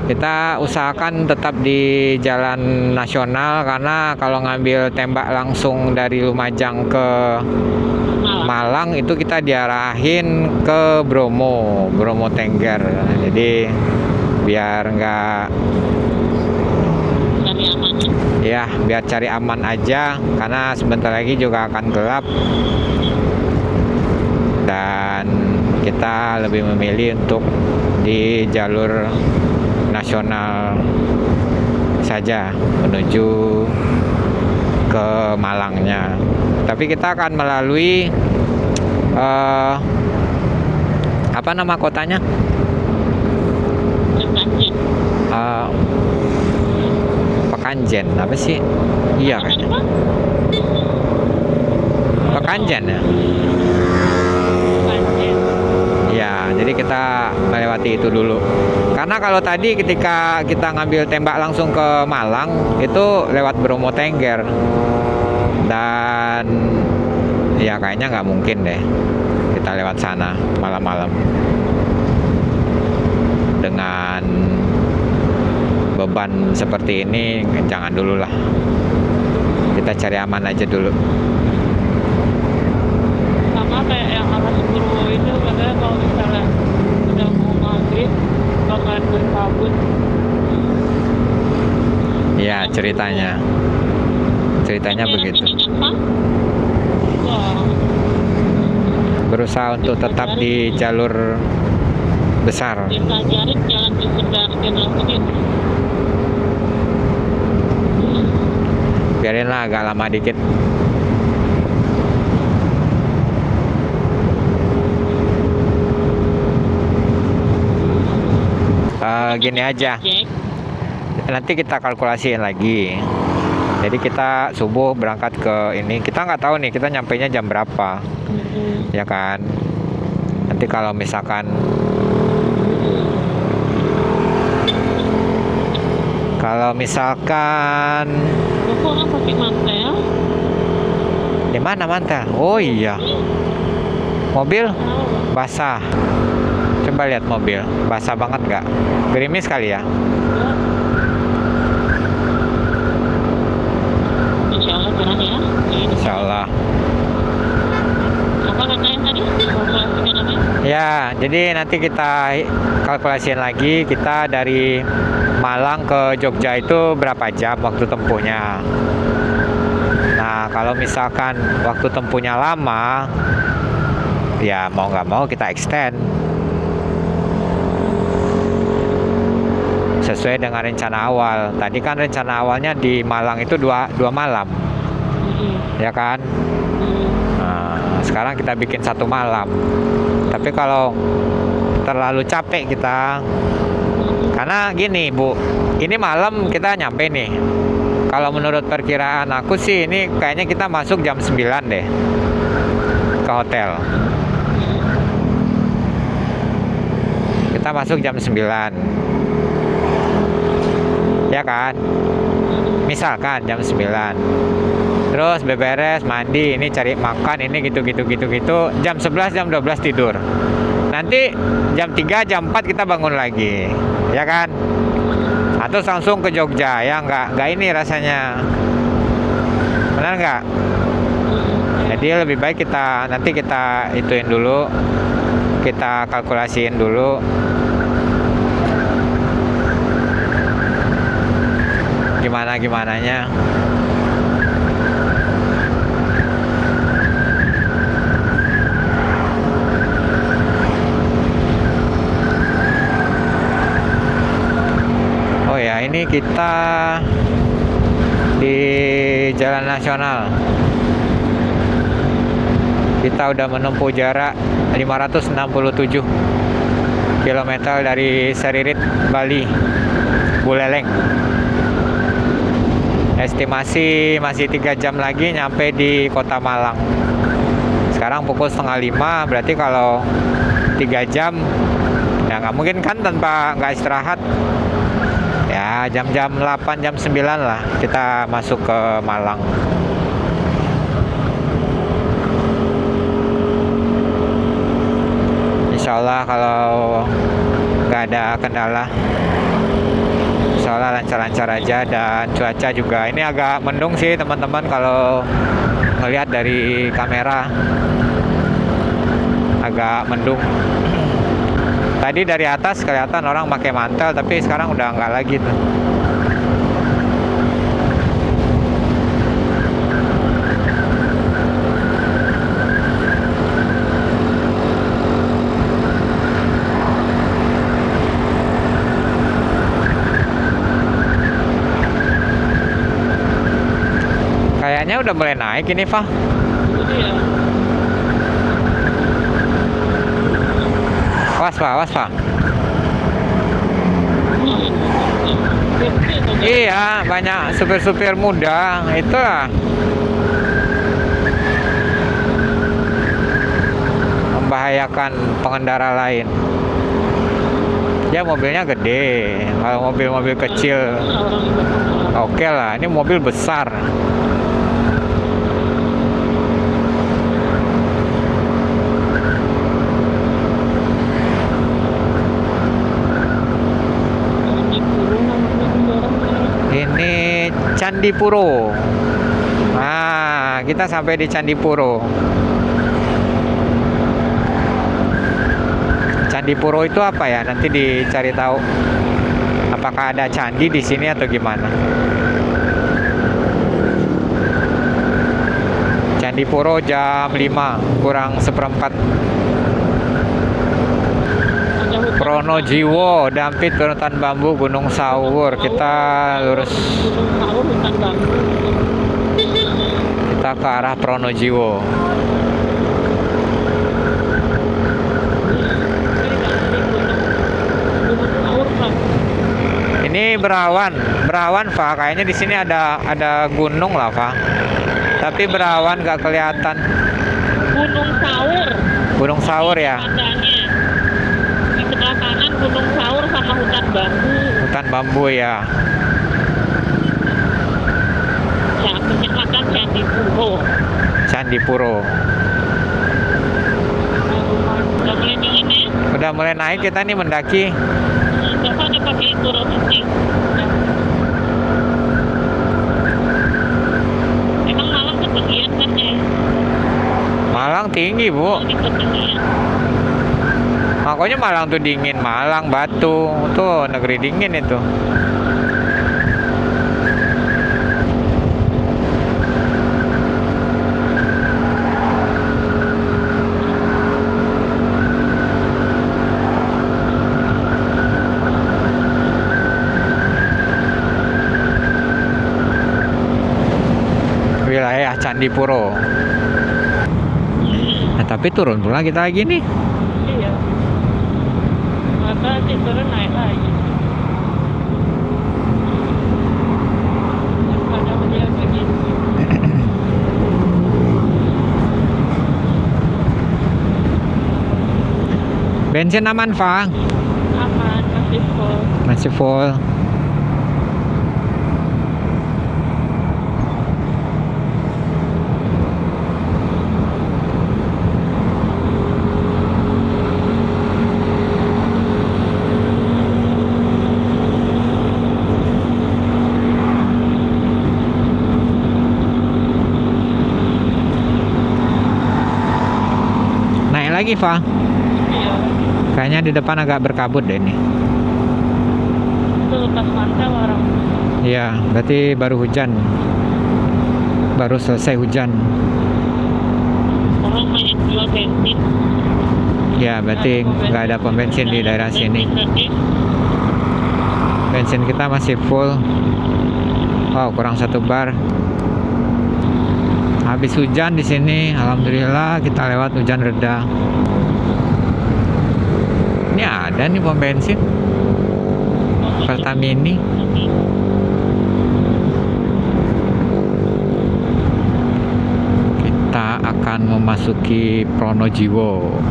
Kita usahakan tetap di jalan nasional karena kalau ngambil tembak langsung dari Lumajang ke Malang itu kita diarahin ke Bromo Tengger. Jadi biar nggak, ya biar cari aman aja karena sebentar lagi juga akan gelap dan kita lebih memilih untuk di jalur nasional saja menuju ke Malangnya. Tapi kita akan melalui apa nama kotanya? Pekanjen. Apa sih? Iya kayaknya. Pekanjen ya. Ya, jadi kita melewati itu dulu. Karena kalau tadi ketika kita ngambil tembak langsung ke Malang itu lewat Bromo Tengger. Dan ya kayaknya nggak mungkin deh kita lewat sana malam-malam dengan beban seperti ini. Jangan dulu lah, kita cari aman aja dulu. Sama kayak yang alas Purwo itu katanya kalau misalnya udah mau maghrib bakalan berkabut. Ya ceritanya begitu. Berusaha untuk tetap di jalur besar. Kita jaring jalan di sebelah Jenderal Sudirman. Biarinlah agak lama dikit. Gini aja, nanti kita kalkulasiin lagi. Jadi kita subuh berangkat ke ini, kita nggak tahu nih kita nyampainya jam berapa, ya kan? Nanti kalau misalkan Kok orang pakai mantel? di mana mantel? Oh iya, mobil basah. Coba lihat mobil, basah banget nggak? Gerimis kali ya? Insya Allah cerah ya. Insya Allah. Apa katanya tadi? Kalkulasikan apa? Ya, jadi nanti kita kalkulasiin lagi. Kita dari Malang ke Jogja itu berapa jam waktu tempuhnya. Nah, kalau misalkan waktu tempuhnya lama, ya mau nggak mau kita extend sesuai dengan rencana awal. Tadi kan rencana awalnya di Malang itu dua malam, ya kan? Nah, sekarang kita bikin 1 malam. Tapi kalau terlalu capek kita, karena gini Bu, ini malam kita nyampe nih. Kalau menurut perkiraan aku sih ini kayaknya kita masuk jam 9 deh ke hotel. Kita masuk jam 9, ya kan? Misalkan jam 9. Terus beberes, mandi, ini cari makan, ini gitu. Jam 11, jam 12 tidur. Nanti jam 3, jam 4 kita bangun lagi, ya kan? Atau langsung ke Jogja, ya nggak ini rasanya. Benar nggak? Jadi lebih baik nanti kita ituin dulu, kita kalkulasiin dulu. Gimananya. Oh ya, ini kita di Jalan Nasional. Kita udah menempuh jarak 567 km dari Seririt, Bali, Buleleng. Estimasi masih 3 jam lagi nyampe di Kota Malang. Sekarang pukul 4:30, berarti kalau 3 jam ya nggak mungkin kan tanpa nggak istirahat. Ya jam-jam 8, jam 9 lah kita masuk ke Malang. Insya Allah kalau nggak ada kendala, insya Allah lancar-lancar aja. Dan cuaca juga ini agak mendung sih teman-teman, kalau ngelihat dari kamera agak mendung. Tadi dari atas kelihatan orang pakai mantel, tapi sekarang udah nggak lagi tuh. Kayaknya udah mulai naik ini, Pak. Jadi ya, Awas, Pak, awas, Pak. safety atau enggak? Iya, banyak supir-supir muda. Itulah membahayakan pengendara lain. Ya mobilnya gede. Kalau mobil-mobil kecil Orang itu oke lah. Ini mobil besar. di Puro namanya kendaraan. Ini Candipuro. Nah, kita sampai di Candipuro. Candipuro itu apa ya? Nanti dicari tahu. Apakah ada candi di sini atau gimana? Candipuro jam 5 kurang seperempat. Ada hutan Pronojiwo, Dampit, Hutan Bambu, Gunung Sawur. Kita lurus, Gunung Sawur, hutan bambu. kita ke arah Pronojiwo. Gunung Sawur, Pak. Ini berawan, Pak. Kayaknya di sini ada gunung lah, Pak. Tapi berawan nggak kelihatan. Gunung Sawur Gunung Sawur ya, tandanya. Di sebelah kanan Gunung Sawur sama hutan bambu. hutan bambu ya. Ya, kecamatan Candipuro. Candipuro. Udah mulai dingin ya? Udah mulai naik kita nih mendaki. Bapak ada pakai turun sih. Emang Malang ketinggian kan ya? Malang tinggi, Bu. Di ketinggian. Makanya Malang tuh dingin. Malang, Batu, tuh negeri dingin itu. Wilayah Candipuro. Nah, tapi turun pula kita lagi nih. Iya. Maka sih turun naik lagi. Pada dia begitu. Bensin aman, Pak? Aman, masih full. Masih full. lagi, Fa. Iya. Kayaknya di depan agak berkabut deh ini. Itu lepas mantau orang. Iya, berarti baru hujan. Baru selesai hujan. Orang banyak jual bensin. Ya, berarti nggak ada pom bensin di daerah sini. Bensin kita masih full. Wow, kurang 1 bar. Habis hujan di sini, alhamdulillah kita lewat hujan reda. Ini ada nih pom bensin Pertamini. Kita akan memasuki Pronojiwo.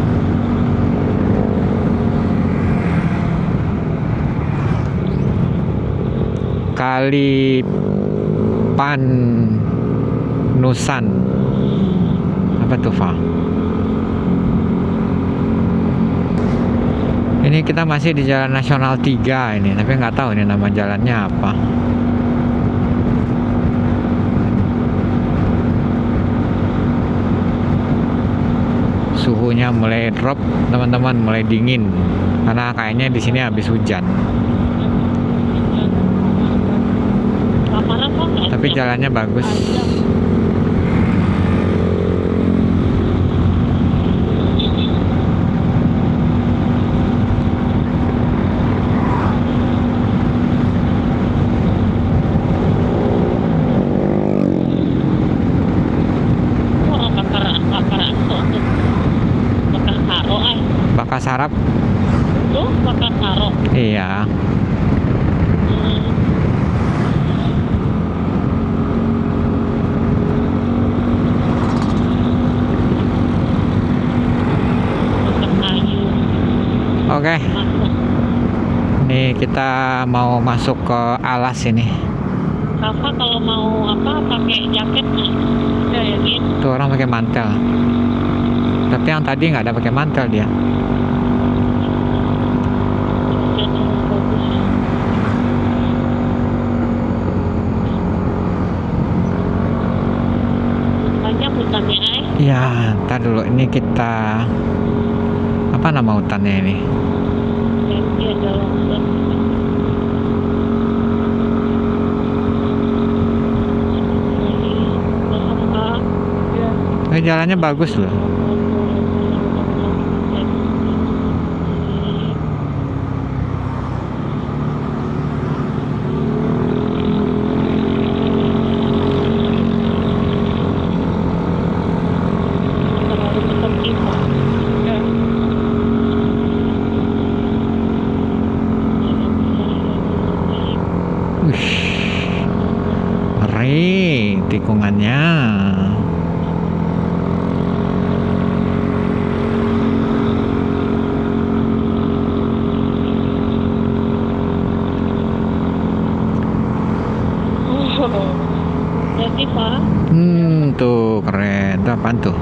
Kali Panusan. Apa tuh, Fa? Ini kita masih di Jalan Nasional 3 ini, tapi nggak tahu ini nama jalannya apa. Suhunya mulai drop, teman-teman, mulai dingin. Karena kayaknya di sini habis hujan. Tapi jalannya bagus. Bakar sarap. Tuh, bakar karo. Iya. Oke, nih kita mau masuk ke alas ini. Kakak kalau mau apa pakai jaket nih? Ya, ya gitu. Tuh orang pakai mantel. Tapi yang tadi nggak ada pakai mantel dia. Jadi bagus. Banyak hutannya, ay. Ya, ntar dulu ini kita apa nama hutannya ini? Jadi ada longsoran. Jalannya bagus loh. Ngeri tikungannya. Jadi Pak, Tuh keren. Itu apaan tuh?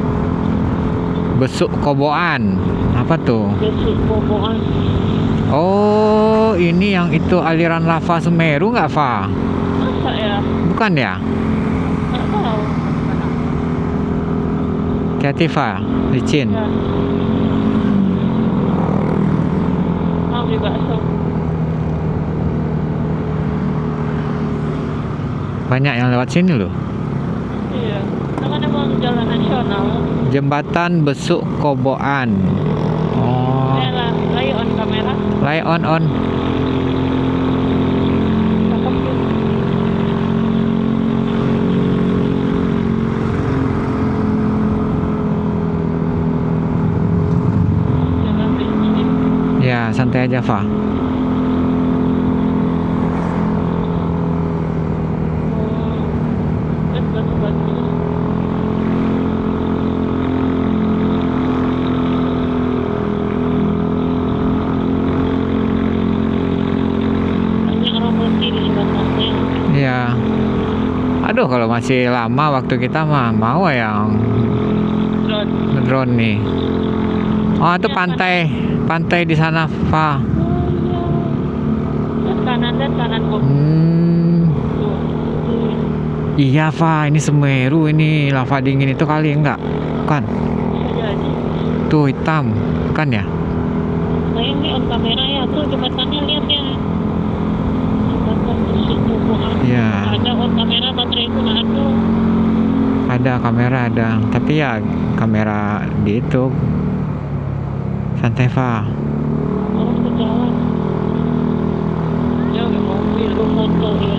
Besuk Koboan. Apa tuh? besok boboan. Oh, ini yang itu aliran lava Semeru nggak, Fa? Masa ya? Bukan ya? Nggak tahu. Hati-hati, Fa. Licin. Ya. Mau beli bakso. Banyak yang lewat sini loh. Iya. Kan emang jalan nasional. Jembatan Besuk Koboan. Oh, Saya lagi on kamera. lay on. Cakep tuh. Jalan licin. Ya, santai aja, Fa. Batu-batu. Banyak orang berhenti di sebatangnya. Ya. Aduh, kalau masih lama waktu kita mah mau yang Drone. drone nih. Oh, itu pantai di sana, Fa. Dan kanan kok. Tuh. Iya, Fa, ini Semeru ini lava dingin itu kali enggak? Kan? Bisa jadi. Tuh hitam, kan ya? Saya ini on kamera ya, tuh jembatannya lihat ya. Jembatan bersih tumbuhan. Iya. Ada on kamera baterai itu nggak ada. Ada kamera ada, tapi ya kamera di itu. Santai Fa. Orang ke jalan. Ya udah mobil lu foto ya.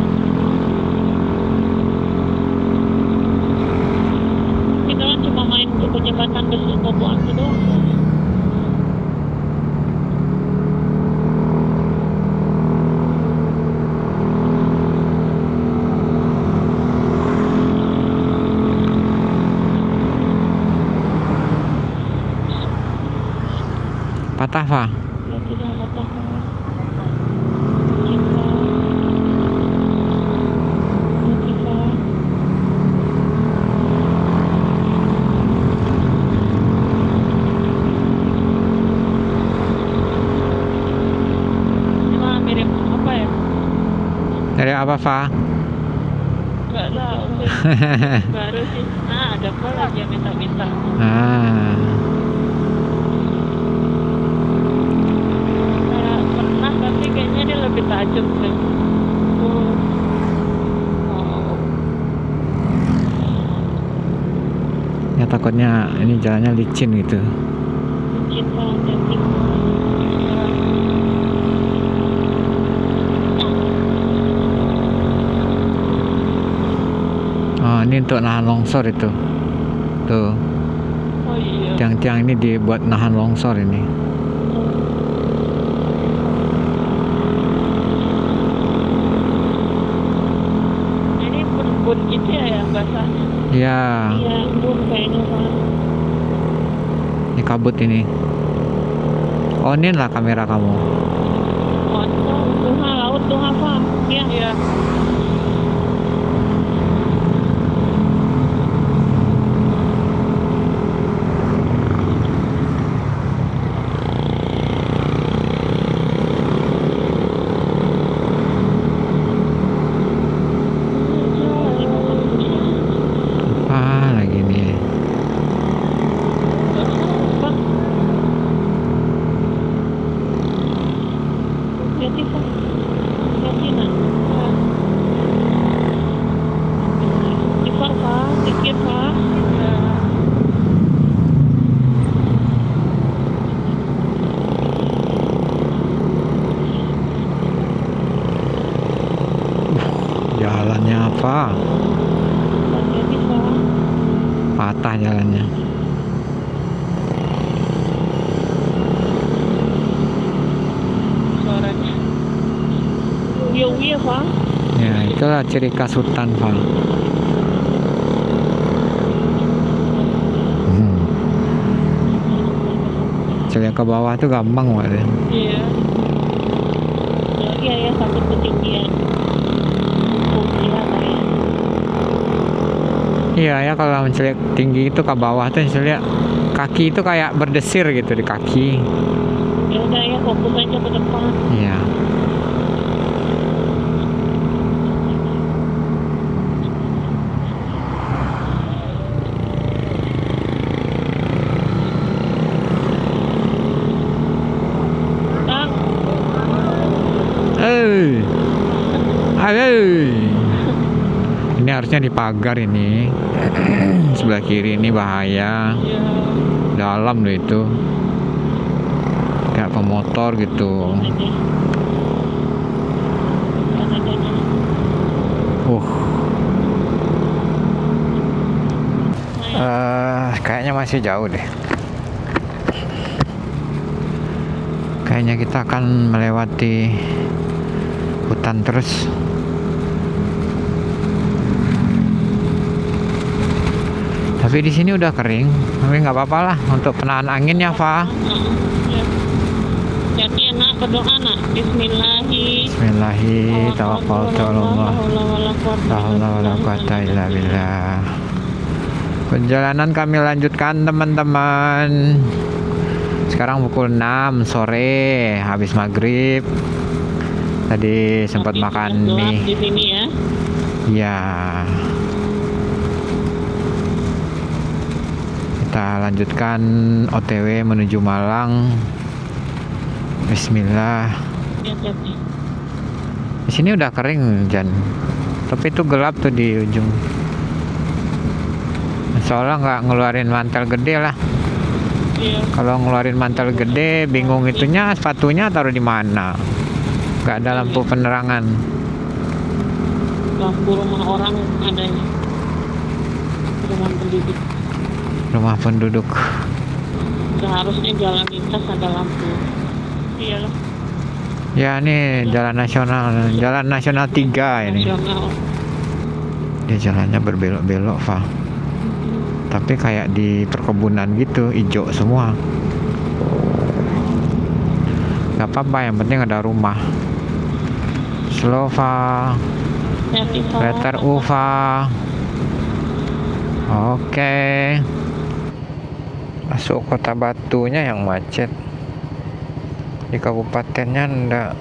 Kita kan cuma main ke jembatan bersih tumbuhan itu doang. Patah Fa. Ya tidak apa-apa. Kita ini mah mirip apa ya? Dari apa Fa? Nggak tahu sih. Baru sih. Ah, ada apa lagi yang minta-minta? Ah, Kayak pernah tapi kayaknya dia lebih tajam sih. Oh. Oh. ya takutnya ini jalannya licin gitu. Cinta jadi Oh, ini untuk nahan longsor itu. Tuh, oh iya. tiang-tiang ini dibuat nahan longsor ini. Ini bun gitu ya yang basahnya. Ya, Iya, bun kayaknya kan. ini kabut ini. Oh, ini lah kamera kamu. Oh, tuh laut tuh apa? Iya. Iya. Apa lagi nih? Hati-hati, Pak. Hati-hati, nak. Istighfar, Pak. Dikit, Pak. Ya. Jalannya apa? Hati-hati, Pak. Patah jalannya. Suaranya. Iya, Pak. Ya, itulah ciri khas hutan, Pak. Coba ke bawah tuh gampang, Pak. Iya. Iya, ya, satu ketinggian. Kelihatan ya. Iya ya, kalau mencelik tinggi itu ke bawah tuh misalnya kaki itu kayak berdesir gitu di kaki. Ya udah ya, fokus aja ke depan. Iya. Bang, Ayo. Ini harusnya dipagar ini. Sebelah kiri ini bahaya. ya. Dalam loh itu. Kayak pemotor gitu. Aja. Kayaknya masih jauh deh. Kayaknya kita akan melewati hutan terus. Tapi di sini udah kering, tapi nggak apa-apa lah untuk penahan anginnya, Fa. Jadi nak berdoa nak. Bismillahi. Bismillahirrahmanirrahim. Tawakkaltu 'alallah. La haula wala quwata illa billah. Perjalanan kami lanjutkan, teman-teman. Sekarang pukul 6 sore, habis maghrib. Tadi sempat makan mie. Di sini ya. Ya. Kita Kita lanjutkan OTW menuju Malang. Bismillah. Hati-hati. Di sini udah kering hujan, tapi itu gelap tuh di ujung. Soalnya nggak ngeluarin mantel gede lah. Iya. Kalau ngeluarin mantel gede, bingung itunya sepatunya taruh di mana. Nggak ada lampu penerangan. Lampu rumah orang adanya. Rumah penduduk. Rumah penduduk. Seharusnya jalan lintas ada lampu. Iyalah. Ya ini jalan nasional 3 ini. Nasional. Dia jalannya berbelok-belok, Fa. Tapi kayak di perkebunan gitu, hijau semua. Gak apa-apa, yang penting ada rumah. Slow, Fa. Hati-hati, Pak. Letter U, Fa. Oke. Masuk Kota Batunya yang macet. Di kabupatennya enggak.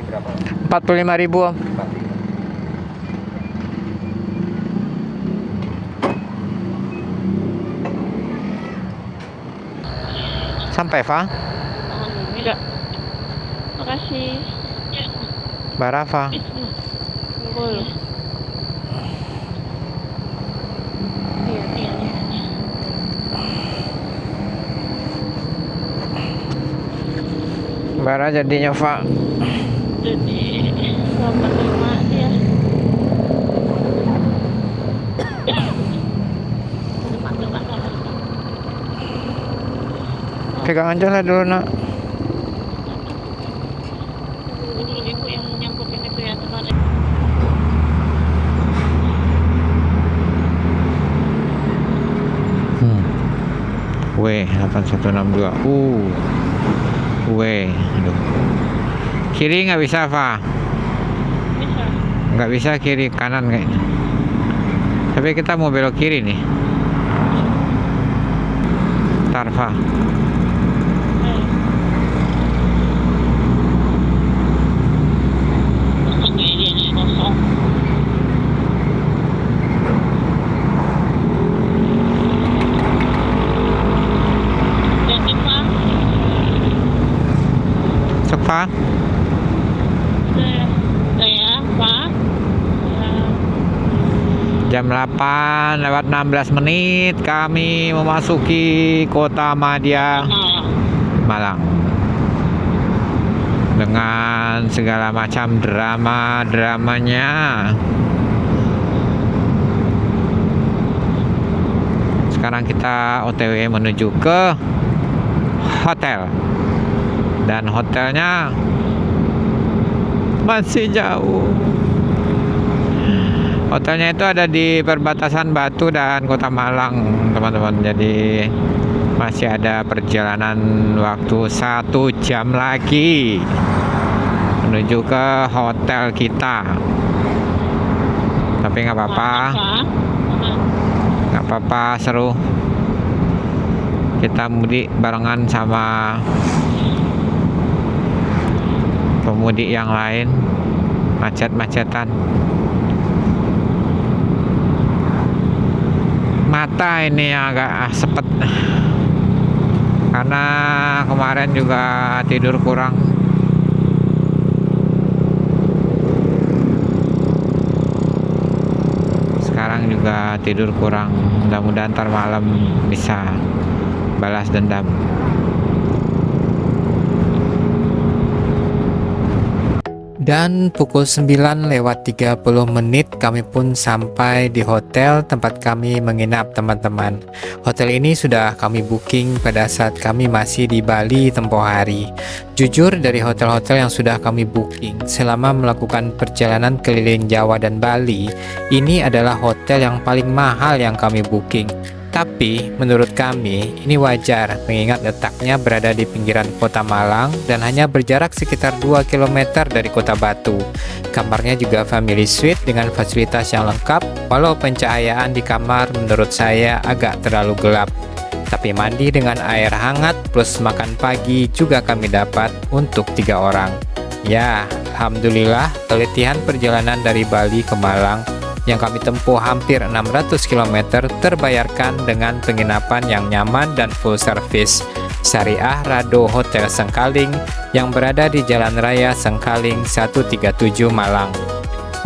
Berapa? 45.000, Om. Sampai, Fa? Tidak. Makasih. Ya. Barafa. Boleh. Iya, iya, iya. Bara jadinya, Fa. Jadi, selamat terima ya. Pegang aja lah dulu, Nak. Dulu ibu yang nyangkutin itu ya kemarin. W8162. W. Aduh. Kiri nggak bisa, Fa. Bisa. Nggak bisa kiri, kanan kayaknya. Tapi kita mau belok kiri nih. Ntar, Fa. Sok, Fa. Jam 8 lewat 16 menit kami memasuki Kota Madya, Malang. Dengan segala macam drama-dramanya. Sekarang kita OTW menuju ke hotel. Dan hotelnya masih jauh. Hotelnya itu ada di perbatasan Batu dan Kota Malang, teman-teman. Jadi masih ada perjalanan waktu 1 jam lagi menuju ke hotel kita. Tapi nggak apa-apa, nggak apa-apa, seru. Kita mudik barengan sama pemudik yang lain, macet-macetan. Mata ini agak sepet karena kemarin juga tidur kurang. Sekarang juga tidur kurang. Mudah-mudahan ntar malam bisa balas dendam. Dan pukul 9:30 kami pun sampai di hotel tempat kami menginap, teman-teman. Hotel ini sudah kami booking pada saat kami masih di Bali tempoh hari. Jujur, dari hotel-hotel yang sudah kami booking selama melakukan perjalanan keliling Jawa dan Bali, ini adalah hotel yang paling mahal yang kami booking. Tapi menurut kami ini wajar mengingat letaknya berada di pinggiran Kota Malang dan hanya berjarak sekitar 2 km dari Kota Batu. Kamarnya juga family suite dengan fasilitas yang lengkap, walau pencahayaan di kamar menurut saya agak terlalu gelap. Tapi mandi dengan air hangat plus makan pagi juga kami dapat untuk 3 orang. Ya, alhamdulillah keletihan perjalanan dari Bali ke Malang yang kami tempuh hampir 600 km terbayarkan dengan penginapan yang nyaman dan full service. Syariah Rado Hotel Sengkaling yang berada di Jalan Raya Sengkaling 137 Malang.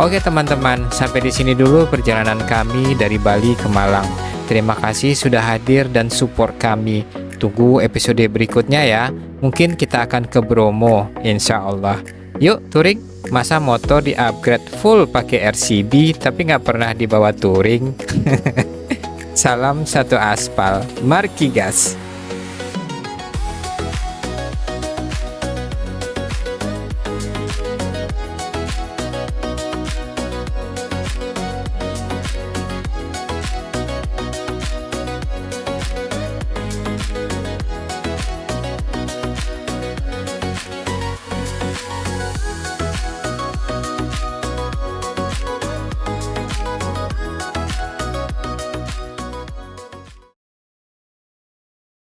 Oke teman-teman, sampai di sini dulu perjalanan kami dari Bali ke Malang. Terima kasih sudah hadir dan support kami. Tunggu episode berikutnya ya. Mungkin kita akan ke Bromo, insya Allah. Yuk touring, masa motor di upgrade full pakai RCB tapi nggak pernah dibawa touring. Salam satu aspal, marki gas.